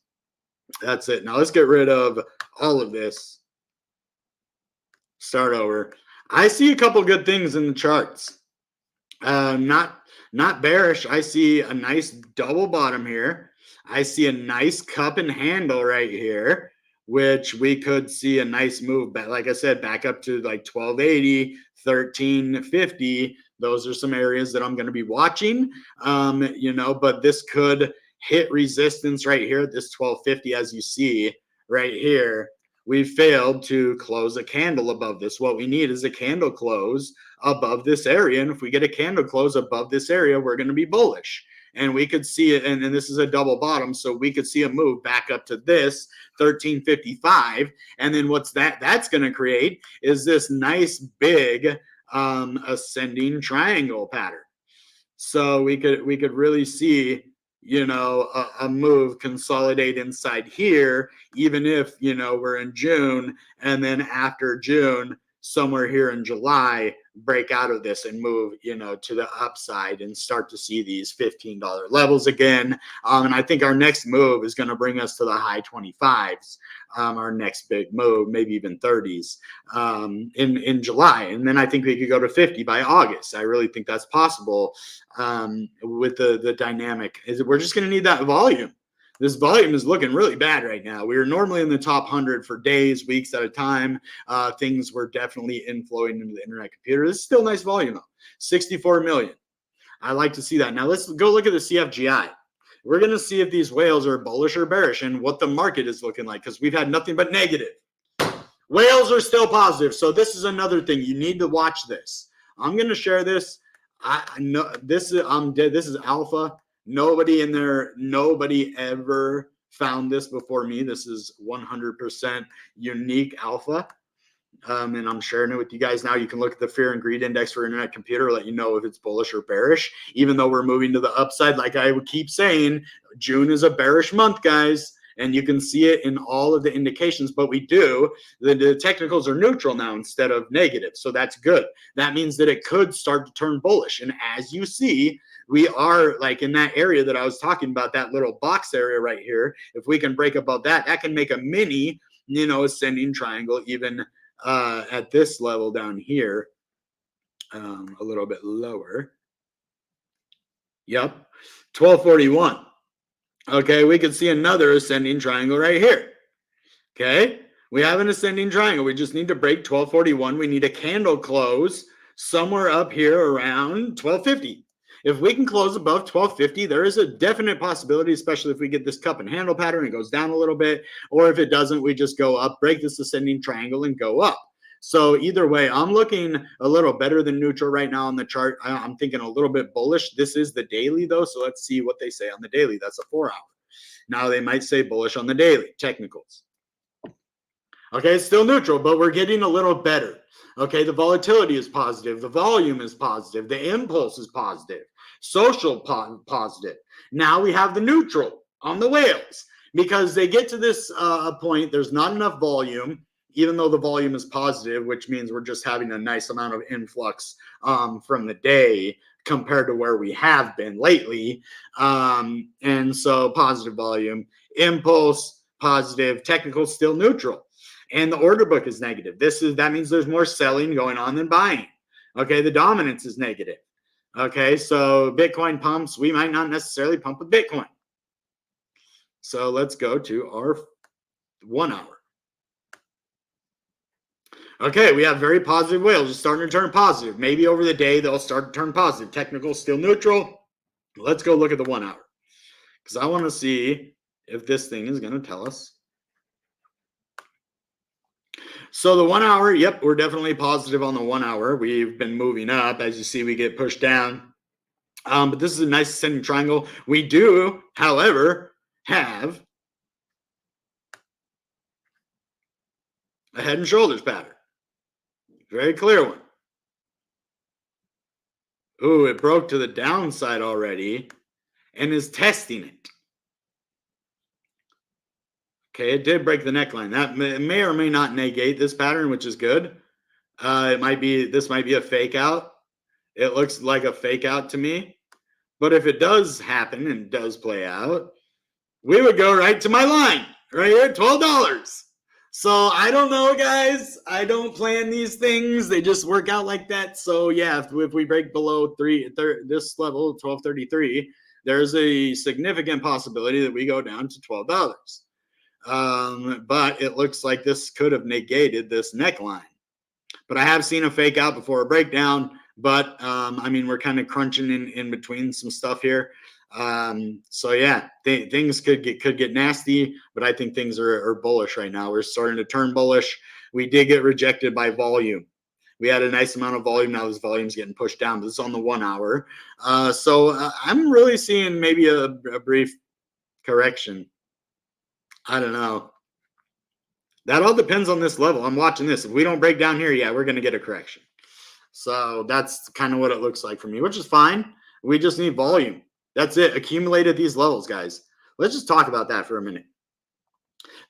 That's it. Now let's get rid of all of this. Start over. I see a couple good things in the charts. Not bearish. I see a nice double bottom here. I see a nice cup and handle right here, which we could see a nice move back, like I said, back up to like 1280, 1350. Those are some areas that I'm going to be watching, you know, but this could hit resistance right here at this 1250. As you see right here, we failed to close a candle above this. What we need is a candle close above this area. And if we get a candle close above this area, we're going to be bullish. And we could see it, and this is a double bottom, so we could see a move back up to this 1355. And then what's that's going to create is this nice big ascending triangle pattern. So we could really see, you know, a move consolidate inside here, even if, you know, we're in June, and then after June, somewhere here in July, break out of this and move, you know, to the upside and start to see these $15 levels again. And I think our next move is going to bring us to the high 25s. Our next big move, maybe even 30s in July. And then I think we could go to 50 by August. I really think that's possible with the dynamic. We're just going to need that volume. This volume is looking really bad right now. We were normally in the top 100 for days, weeks at a time. Things were definitely inflowing into the internet computer. This is still nice volume, though. 64 million. I like to see that. Now let's go look at the CFGI. We're going to see if these whales are bullish or bearish and what the market is looking like, because we've had nothing but negative. Whales are still positive. So this is another thing. You need to watch this. I'm going to share this. I know this is alpha. Nobody in there, nobody ever found this before me. This is 100% unique alpha. And I'm sharing it with you guys now. You can look at the fear and greed index for internet computer, let you know if it's bullish or bearish. Even though we're moving to the upside, like I would keep saying, June is a bearish month, guys. And you can see it in all of the indications, but we do. The technicals are neutral now instead of negative. So that's good. That means that it could start to turn bullish. And as you see, we are like in that area that I was talking about, that little box area right here. If we can break above that, that can make a mini, you know, ascending triangle even at this level down here, a little bit lower. Yep, 1241. Okay, we can see another ascending triangle right here. Okay, we have an ascending triangle. We just need to break 1241. We need a candle close somewhere up here around 1250. If we can close above 1250, there is a definite possibility, especially if we get this cup and handle pattern, it goes down a little bit, or if it doesn't, we just go up, break this ascending triangle and go up. So either way, I'm looking a little better than neutral right now on the chart. I'm thinking a little bit bullish. This is the daily though, so let's see what they say on the daily. That's a 4 hour. Now they might say bullish on the daily, technicals. Okay, it's still neutral, but we're getting a little better. Okay, the volatility is positive. The volume is positive. The impulse is positive. Social positive. Now we have the neutral on the whales because they get to this point. There's not enough volume. even though the volume is positive, which means we're just having a nice amount of influx from the day compared to where we have been lately. And so positive volume, impulse, positive, technical still neutral. And the order book is negative. That means there's more selling going on than buying. Okay, the dominance is negative. Okay, so Bitcoin pumps, we might not necessarily pump with Bitcoin. So let's go to our 1 hour. Okay, we have very positive whales just starting to turn positive. Maybe over the day they'll start to turn positive. Technical still neutral. Let's go look at the 1 hour, because I want to see if this thing is going to tell us. So the 1 hour, yep, we're definitely positive on the 1 hour. We've been moving up. As you see, we get pushed down. But this is a nice ascending triangle. We do, however, have a head and shoulders pattern. Very clear one. Ooh, it broke to the downside already and is testing it. Okay, it did break the neckline. That may or may not negate this pattern, which is good. This might be a fake out. It looks like a fake out to me. But if it does happen and does play out, we would go right to my line right here, $12. So I don't know, guys. I don't plan these things. They just work out like that. So yeah, if we break below this level, 1233, there's a significant possibility that we go down to $12. But it looks like this could have negated this neckline. But I have seen a fake out before a breakdown. But I mean, we're kind of crunching in between some stuff here. So yeah, things could get nasty, but I think things are bullish right now. We're starting to turn bullish. We did get rejected by volume. We had a nice amount of volume. Now this volume's getting pushed down. This is on the 1 hour. So I'm really seeing maybe a brief correction. I don't know. That all depends on this level. I'm watching this. If we don't break down here, yeah, we're going to get a correction. So that's kind of what it looks like for me, which is fine. We just need volume. That's it. Accumulated these levels, guys. Let's just talk about that for a minute.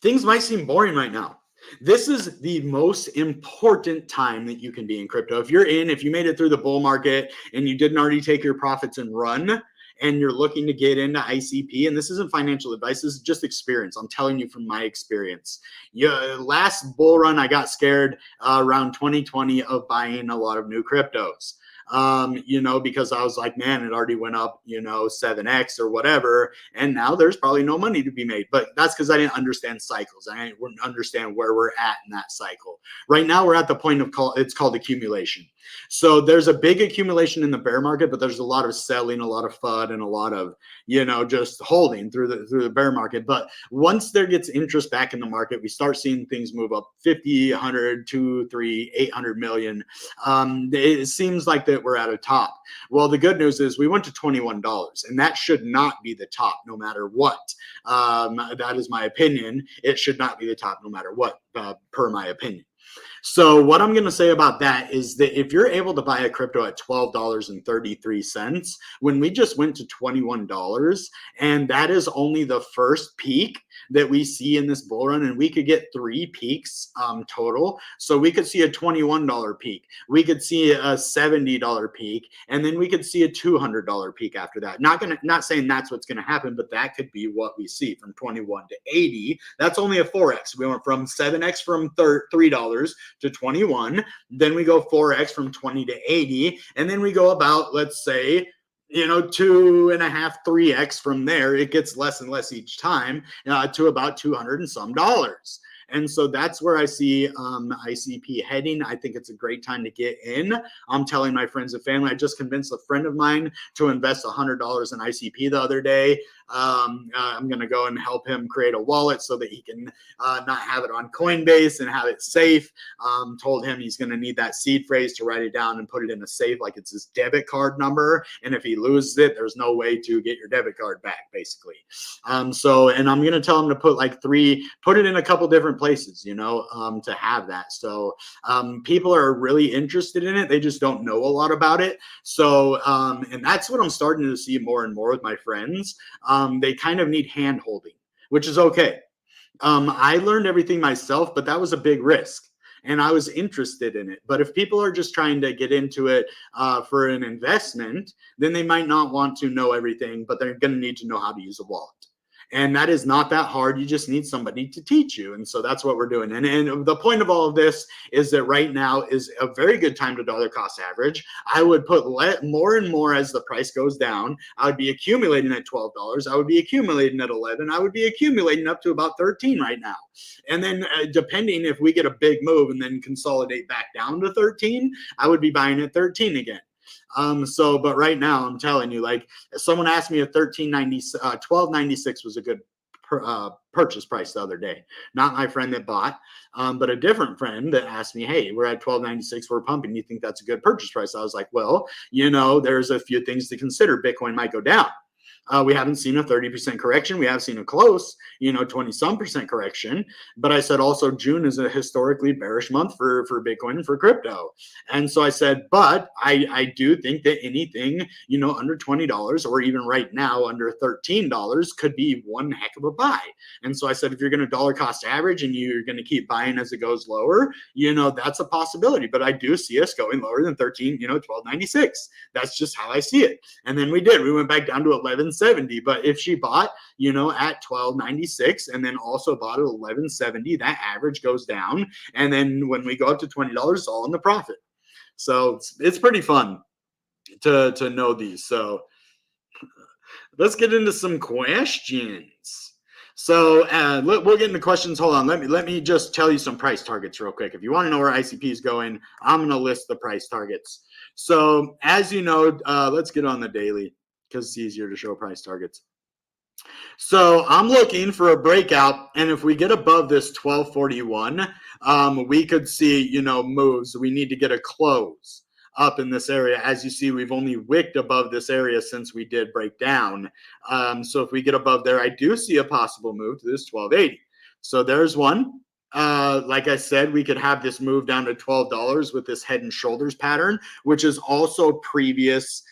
Things might seem boring right now. This is the most important time that you can be in crypto. If you made it through the bull market and you didn't already take your profits and run, and you're looking to get into ICP, and this isn't financial advice, this is just experience. I'm telling you from my experience. Last bull run, I got scared around 2020 of buying a lot of new cryptos. Because I was like, man, it already went up, 7x or whatever. And now there's probably no money to be made. But that's because I didn't understand cycles. I didn't understand where we're at in that cycle. Right now, we're at the point of it's called accumulation. So there's a big accumulation in the bear market, but there's a lot of selling, a lot of FUD, and a lot of, just holding through the bear market. But once there gets interest back in the market, we start seeing things move up 50, 100, 2, 3, 800 million. It seems like that we're at a top. Well, the good news is we went to $21, and that should not be the top no matter what. That is my opinion. It should not be the top no matter what, per my opinion. So what I'm going to say about that is that if you're able to buy a crypto at $12.33, when we just went to $21, and that is only the first peak that we see in this bull run, and we could get 3 peaks total. So we could see a $21 peak, we could see a $70 peak, and then we could see a $200 peak after that. Not saying that's what's going to happen, but that could be what we see from 21 to 80. That's only a 4x. We went from 7x from $3 to 21, then we go 4x from 20 to 80, and then we go about, let's say, 2.5, 3x from there. It gets less and less each time to about 200 and some dollars. And so that's where I see ICP heading. I think it's a great time to get in. I'm telling my friends and family. I just convinced a friend of mine to invest $100 in ICP the other day. I'm going to go and help him create a wallet so that he can not have it on Coinbase and have it safe. Told him he's going to need that seed phrase to write it down and put it in a safe like it's his debit card number. And if he loses it, there's no way to get your debit card back, basically. And I'm going to tell him to put put it in a couple different places, to have that. So people are really interested in it. They just don't know a lot about it. So, and that's what I'm starting to see more and more with my friends. They kind of need hand holding, which is okay. I learned everything myself, but that was a big risk. And I was interested in it. But if people are just trying to get into it for an investment, then they might not want to know everything, but they're going to need to know how to use a wallet. And that is not that hard. You just need somebody to teach you. And so that's what we're doing. And the point of all of this is that right now is a very good time to dollar cost average. I would put more and more as the price goes down. I would be accumulating at $12. I would be accumulating at 11. I would be accumulating up to about 13 right now. And then depending if we get a big move and then consolidate back down to 13, I would be buying at 13 again. But right now I'm telling you, like, if someone asked me if 1296 was a good purchase price the other day, not my friend that bought, but a different friend that asked me, hey, we're at 1296, we're pumping, you think that's a good purchase price? I was like, well, there's a few things to consider. Bitcoin might go down. We haven't seen a 30% correction. We have seen a close, 20-some% correction. But I said also June is a historically bearish month for Bitcoin and for crypto. And so I said, but I do think that anything, under $20 or even right now under $13 could be one heck of a buy. And so I said, if you're going to dollar cost average and you're going to keep buying as it goes lower, that's a possibility. But I do see us going lower than 1296. That's just how I see it. And then we did. We went back down to 1170. But if she bought, at 1296 and then also bought at 1170, that average goes down. And then when we go up to $20, it's all in the profit. So it's pretty fun to know these. So let's get into some questions. So we'll get into questions. Hold on. Let me just tell you some price targets real quick. If you want to know where ICP is going, I'm going to list the price targets. So as you know, let's get on the daily, because it's easier to show price targets. So I'm looking for a breakout, and if we get above this 1241, we could see, moves. We need to get a close up in this area. As you see, we've only wicked above this area since we did break down. So if we get above there, I do see a possible move to this 1280. So there's one. Like I said, we could have this move down to $12 with this head and shoulders pattern, which is also previous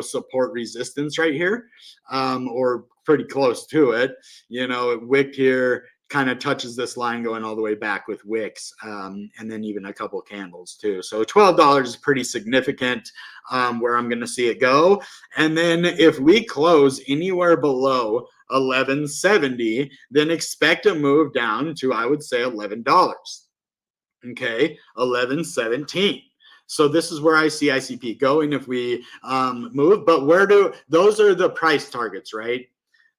support resistance right here, or pretty close to it. Wick here kind of touches this line going all the way back with wicks, and then even a couple candles too. So $12 is pretty significant where I'm going to see it go. And then if we close anywhere below 1170, then expect a move down to, I would say, $11. Okay, 1117. So this is where I see ICP going if we move. But those are the price targets, right?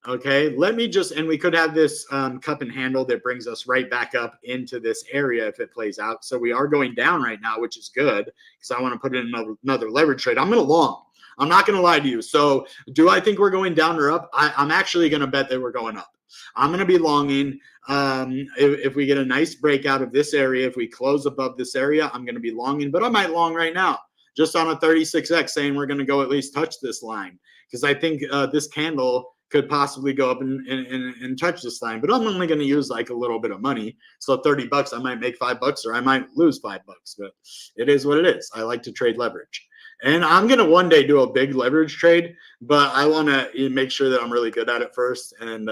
Okay, and we could have this cup and handle that brings us right back up into this area if it plays out. So we are going down right now, which is good, because I want to put in another leverage trade. I'm going to long. I'm not going to lie to you. So do I think we're going down or up? I'm actually going to bet that we're going up. I'm going to be longing. If we get a nice breakout of this area, if we close above this area, I'm going to be longing, but I might long right now just on a 36X saying we're going to go at least touch this line, because I think this candle could possibly go up and touch this line, but I'm only going to use like a little bit of money. So $30, I might make $5 or I might lose $5, but it is what it is. I like to trade leverage. And I'm going to one day do a big leverage trade, but I want to make sure that I'm really good at it first. And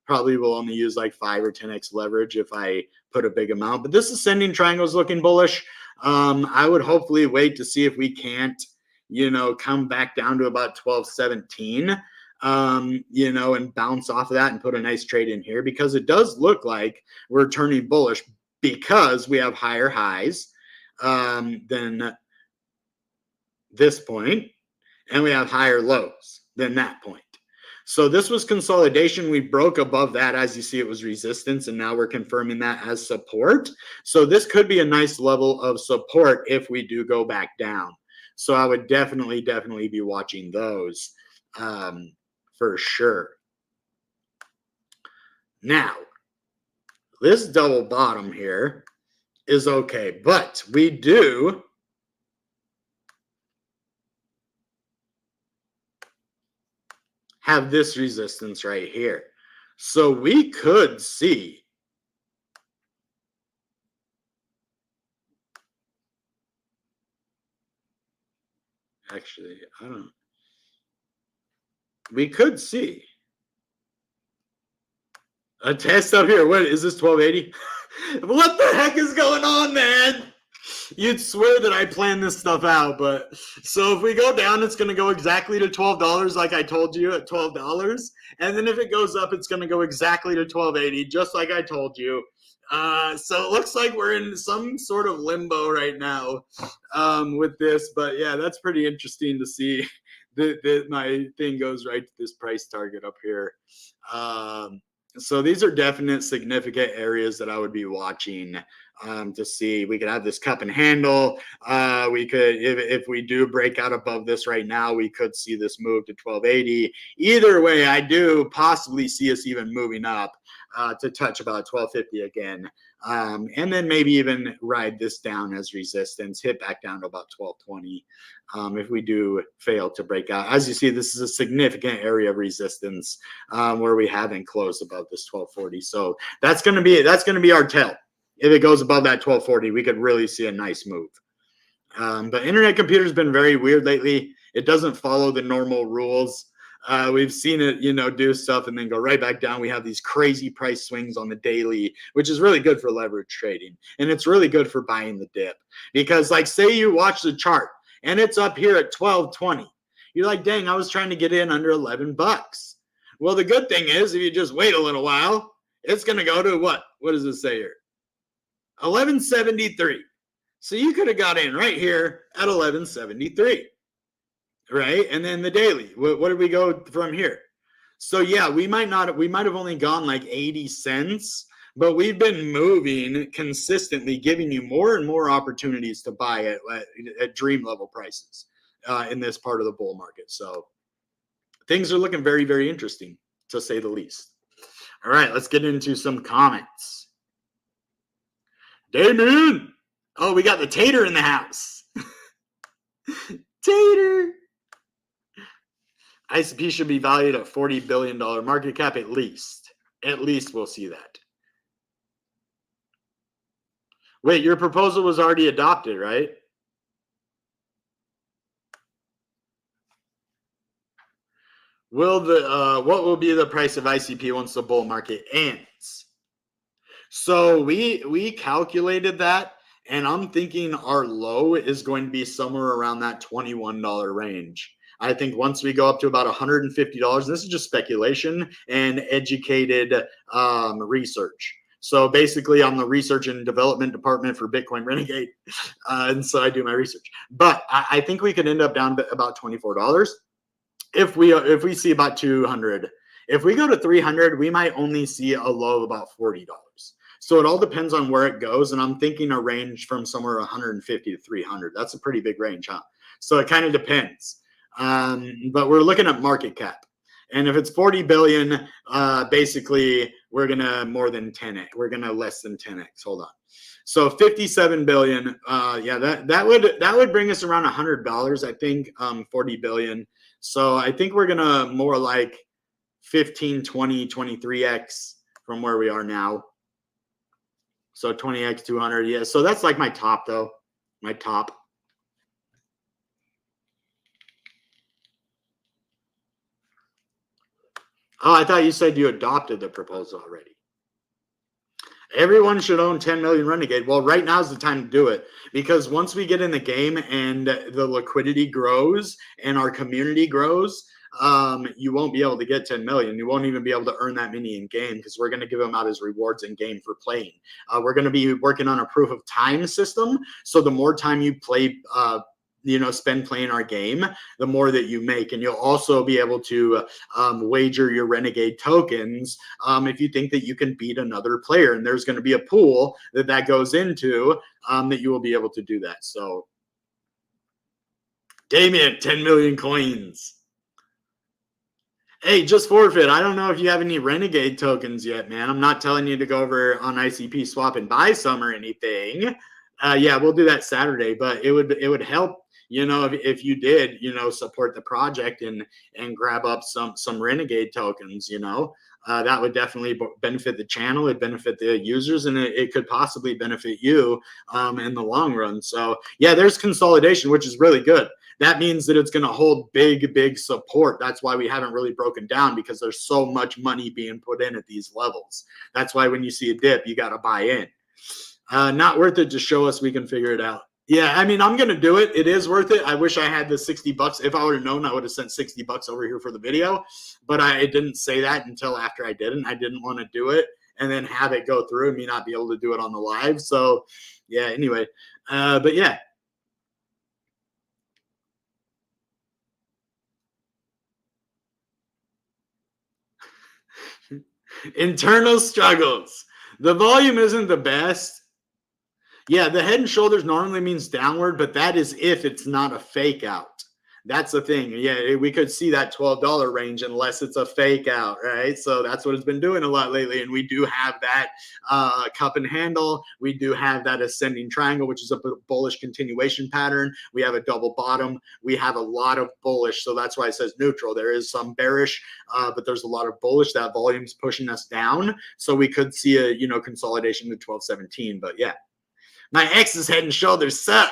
probably will only use like 5 or 10x leverage if I put a big amount. But this ascending triangle is looking bullish. I would hopefully wait to see if we can't, come back down to about 1217, and bounce off of that and put a nice trade in here, because it does look like we're turning bullish because we have higher highs than this point, and we have higher lows than that point. So this was consolidation. We broke above that. As you see, it was resistance, and now we're confirming that as support. So this could be a nice level of support if we do go back down. So I would definitely be watching those for sure. Now, this double bottom here is okay, but we do have this resistance right here. So we could see we could see A test up here. What is this, 1280? What the heck is going on, man? You'd swear that I planned this stuff out, but so if we go down, it's going to go exactly to $12, like I told you, at $12. And then if it goes up, it's going to go exactly to 1280, just like I told you. So it looks like we're in some sort of limbo right now with this, but yeah, that's pretty interesting to see that my thing goes right to this price target up here. So these are definite significant areas that I would be watching to see. We could have this cup and handle. We could, if we do break out above this right now, we could see this move to 1280. Either way, I do possibly see us even moving up to touch about 1250 again. And then maybe even ride this down as resistance, hit back down to about 1220 if we do fail to break out. As you see, this is a significant area of resistance where we haven't closed above this 1240. So that's going to be our tell. If it goes above that 1240, we could really see a nice move. But Internet Computer has been very weird lately. It doesn't follow the normal rules. We've seen it, do stuff and then go right back down. We have these crazy price swings on the daily, which is really good for leverage trading. And it's really good for buying the dip. Because like say you watch the chart and it's up here at 1220. You're like, dang, I was trying to get in under 11 bucks. Well, the good thing is if you just wait a little while, it's going to go to what? What does it say here? 1173. So you could have got in right here at 1173. Right? And then the daily, what did we go from here? So yeah, we might have only gone like 80 cents, but we've been moving consistently, giving you more and more opportunities to buy at dream level prices in this part of the bull market. So things are looking very, very interesting, to say the least. All right, let's get into some comments. Damon! Oh, we got the Tater in the house. Tater! ICP should be valued at $40 billion market cap at least. At least we'll see that. Wait, your proposal was already adopted, right? What will be the price of ICP once the bull market ends? So we calculated that, and I'm thinking our low is going to be somewhere around that $21 range. I think once we go up to about $150, this is just speculation and educated research. So basically, I'm the research and development department for Bitcoin Renegade, and so I do my research. But I think we could end up down to about $24 if we see about 200. If we go to 300, we might only see a low of about $40. So it all depends on where it goes, and I'm thinking a range from somewhere 150 to 300. That's a pretty big range, huh? So it kind of depends. But we're looking at market cap. And if it's 40 billion, basically we're going to more than 10x. We're going to less than 10x. Hold on. So 57 billion. Yeah, that would bring us around $100, I think, 40 billion. So I think we're going to more like 15, 20, 23x from where we are now. So 20x, 200. Yeah. So that's like my top though. My top. Oh, I thought you said you adopted the proposal already. Everyone should own 10 million Renegade. Well, right now is the time to do it, because once we get in the game and the liquidity grows and our community grows, you won't be able to get 10 million. You won't even be able to earn that many in game, because we're going to give them out as rewards in game for playing. We're going to be working on a proof of time system. So the more time you play, spend playing our game, the more that you make. And you'll also be able to wager your Renegade tokens if you think that you can beat another player. And there's going to be a pool that goes into that you will be able to do that. So, Damien, 10 million coins. Hey, just forfeit. I don't know if you have any Renegade tokens yet, man. I'm not telling you to go over on ICPSWAP and buy some or anything. Yeah, we'll do that Saturday, but it would help, if you did, support the project and grab up some Renegade tokens, that would definitely benefit the channel. It'd benefit the users, and it could possibly benefit you in the long run. So yeah, there's consolidation, which is really good. that means that it's going to hold big support. That's why we haven't really broken down, because there's so much money being put in at these levels. That's why when you see a dip, you got to buy in. Not worth it to show us we can figure it out. Yeah, I mean, I'm going to do it. It is worth it. I wish I had the $60. If I would have known, I would have sent $60 over here for the video. But I didn't say that until after I didn't. I didn't want to do it and then have it go through and me not be able to do it on the live. So, yeah, anyway. But, yeah. Internal struggles. The volume isn't the best. Yeah, the head and shoulders normally means downward, but that is if it's not a fake out. That's the thing. Yeah, we could see that $12 range unless it's a fake out, right? So that's what it's been doing a lot lately. And we do have that cup and handle. We do have that ascending triangle, which is a bullish continuation pattern. We have a double bottom. We have a lot of bullish. So that's why it says neutral. There is some bearish, but there's a lot of bullish. That volume's pushing us down. So we could see a, consolidation to 1217. But yeah. My ex's head and shoulders suck.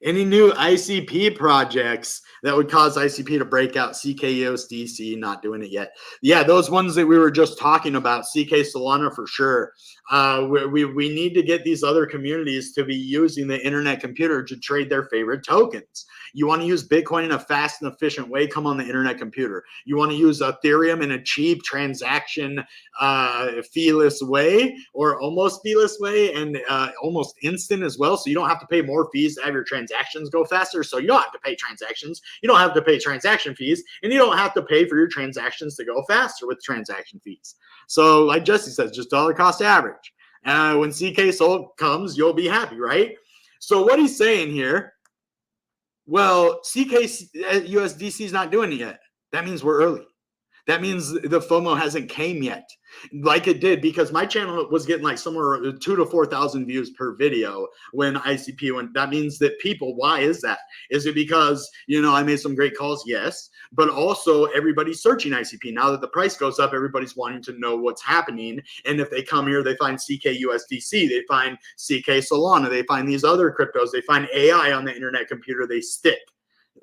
Any new ICP projects that would cause ICP to break out? CKUSDC, not doing it yet. Yeah, those ones that we were just talking about, CK Solana for sure. We need to get these other communities to be using the internet computer to trade their favorite tokens. You want to use Bitcoin in a fast and efficient way, come on the internet computer. You want to use Ethereum in a cheap transaction feeless way, or almost feeless way, and almost instant as well, so you don't have to pay more fees to have your transactions go faster. So you don't have to pay transactions, you don't have to pay transaction fees, and you don't have to pay for your transactions to go faster with transaction fees. So like Jesse says, just dollar cost average. When CK Sol comes, you'll be happy, right? So what he's saying here, well, CKUSDC is not doing it yet. That means we're early. That means the FOMO hasn't came yet, like it did, because my channel was getting like somewhere 2,000 to 4,000 views per video when ICP went. That means that people, why is that? Is it because, I made some great calls? Yes. But also everybody's searching ICP. Now that the price goes up, everybody's wanting to know what's happening. And if they come here, they find CKUSDC, they find CK Solana, they find these other cryptos, they find AI on the internet computer, they stick.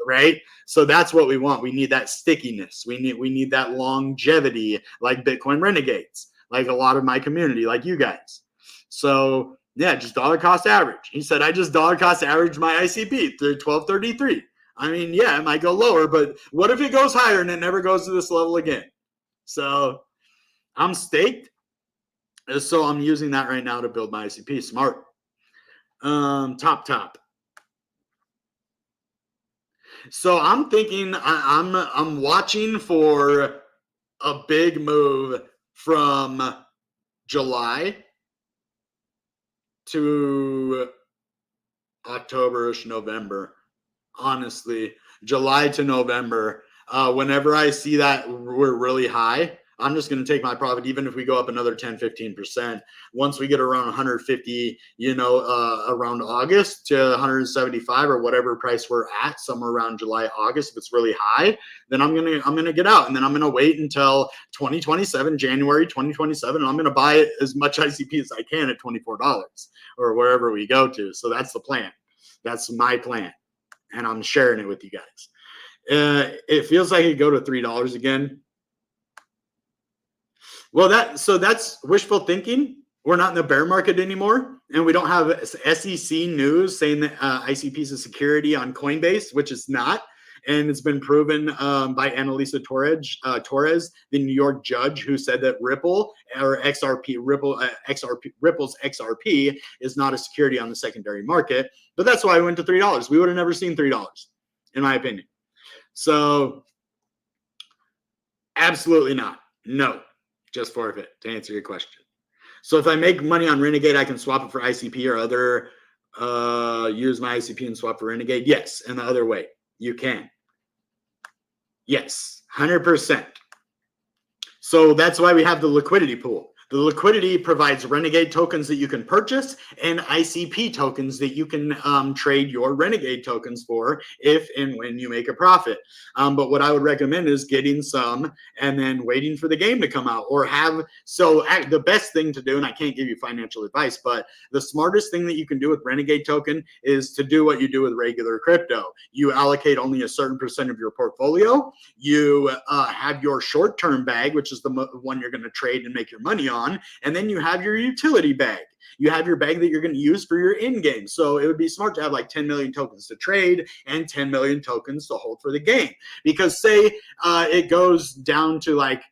Right? So that's what we want. We need that stickiness. We need that longevity, like Bitcoin Renegades, like a lot of my community, like you guys. So yeah, just dollar cost average. He said, I just dollar cost average my ICP through 1233. I mean, yeah, it might go lower, but what if it goes higher and it never goes to this level again? So I'm staked. So I'm using that right now to build my ICP. Smart. Top. So I'm thinking, I'm watching for a big move from July to October-ish, November. Honestly, July to November. Whenever I see that we're really high, I'm just going to take my profit, even if we go up another 10, 15%. Once we get around 150, around August to 175 or whatever price we're at, somewhere around July, August, if it's really high, then I'm gonna get out, and then I'm gonna wait until 2027, January 2027, and I'm gonna buy as much ICP as I can at $24 or wherever we go to. So that's the plan. That's my plan, and I'm sharing it with you guys. It feels like it go to $3 again. Well, that's wishful thinking. We're not in the bear market anymore, and we don't have SEC news saying that ICP is a security on Coinbase, which it's not, and it's been proven by Annalisa Torres, the New York judge, who said that Ripple's XRP is not a security on the secondary market. But that's why I went to $3. We would have never seen $3, in my opinion. So, absolutely not. No. Just forfeit, to answer your question. So if I make money on Renegade, I can swap it for ICP or other, use my ICP and swap for Renegade? Yes, and the other way, you can. Yes, 100%. So that's why we have the liquidity pool. The liquidity provides Renegade tokens that you can purchase and ICP tokens that you can trade your Renegade tokens for if and when you make a profit. But what I would recommend is getting some and then waiting for the game to come out, or the best thing to do, and I can't give you financial advice, but the smartest thing that you can do with Renegade token is to do what you do with regular crypto. You allocate only a certain percent of your portfolio. You have your short-term bag, which is the one you're going to trade and make your money on. And then you have your utility bag. You have your bag that you're going to use for your in-game. So it would be smart to have like 10 million tokens to trade and 10 million tokens to hold for the game. Because say it goes down to like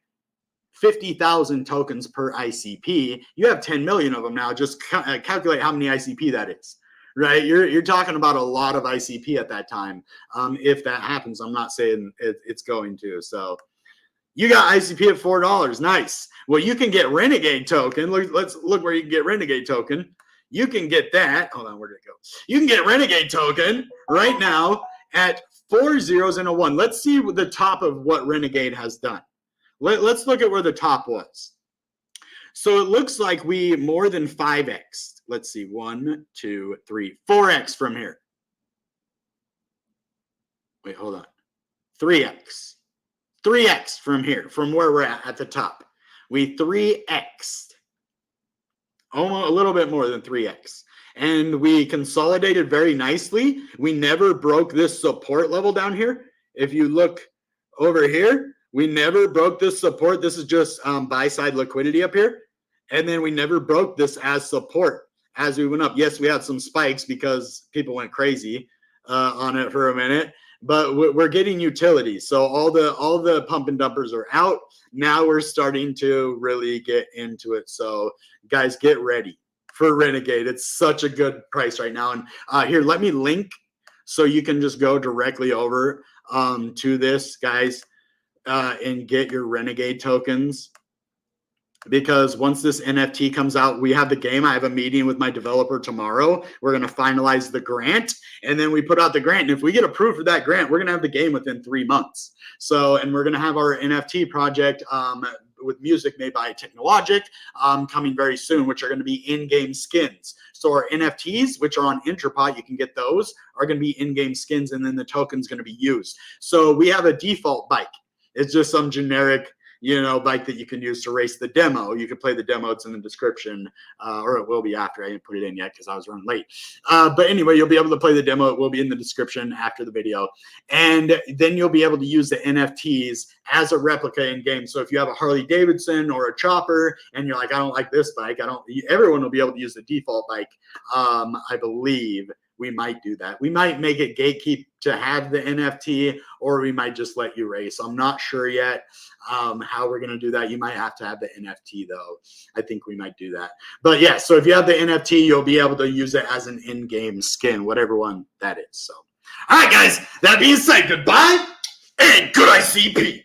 50,000 tokens per ICP, you have 10 million of them now. Just calculate how many ICP that is. Right, you're talking about a lot of ICP at that time. If that happens, I'm not saying it's going to. So you got ICP at $4. Nice. Well, you can get Renegade token. Let's look where you can get Renegade token. You can get that. Hold on, where did it go? You can get Renegade token right now at 4 zeros and a 1. Let's see the top of what Renegade has done. Let's look at where the top was. So it looks like we more than 5x'd. Let's see, 1, 2, 3, 4x from here. Wait, hold on. 3x. 3x from here, from where we're at the top. We 3x'd. Almost a little bit more than 3x. And we consolidated very nicely. We never broke this support level down here. If you look over here, we never broke this support. This is just buy-side liquidity up here. And then we never broke this as support as we went up. Yes, we had some spikes because people went crazy on it for a minute. But we're getting utility. So all the pump and dumpers are out. Now we're starting to really get into it. So guys, get ready for Renegade. It's such a good price right now. And here, let me link so you can just go directly over to this, guys, and get your Renegade tokens. Because once this NFT comes out, we have the game. I have a meeting with my developer tomorrow. We're going to finalize the grant, and then we put out the grant. And if we get approved for that grant, we're going to have the game within 3 months. So, and we're going to have our NFT project with music made by Technologic coming very soon, which are going to be in-game skins. So our NFTs, which are on Entrepot, you can get those, are going to be in-game skins, and then the token's going to be used. So we have a default bike. It's just some generic bike that you can use to race the demo. You can play the demo. It's in the description, or it will be after. I didn't put it in yet because I was running late. But anyway, you'll be able to play the demo. It will be in the description after the video. And then you'll be able to use the NFTs as a replica in game. So if you have a Harley Davidson or a chopper and you're like, I don't like this bike, everyone will be able to use the default bike. I believe we might do that. We might make it gatekeep to have the NFT, or we might just let you race. I'm not sure yet how we're going to do that. You might have to have the NFT though. I think we might do that. But yeah, so if you have the NFT, you'll be able to use it as an in-game skin, whatever one that is. So, all right, guys, that being said, goodbye and good ICP.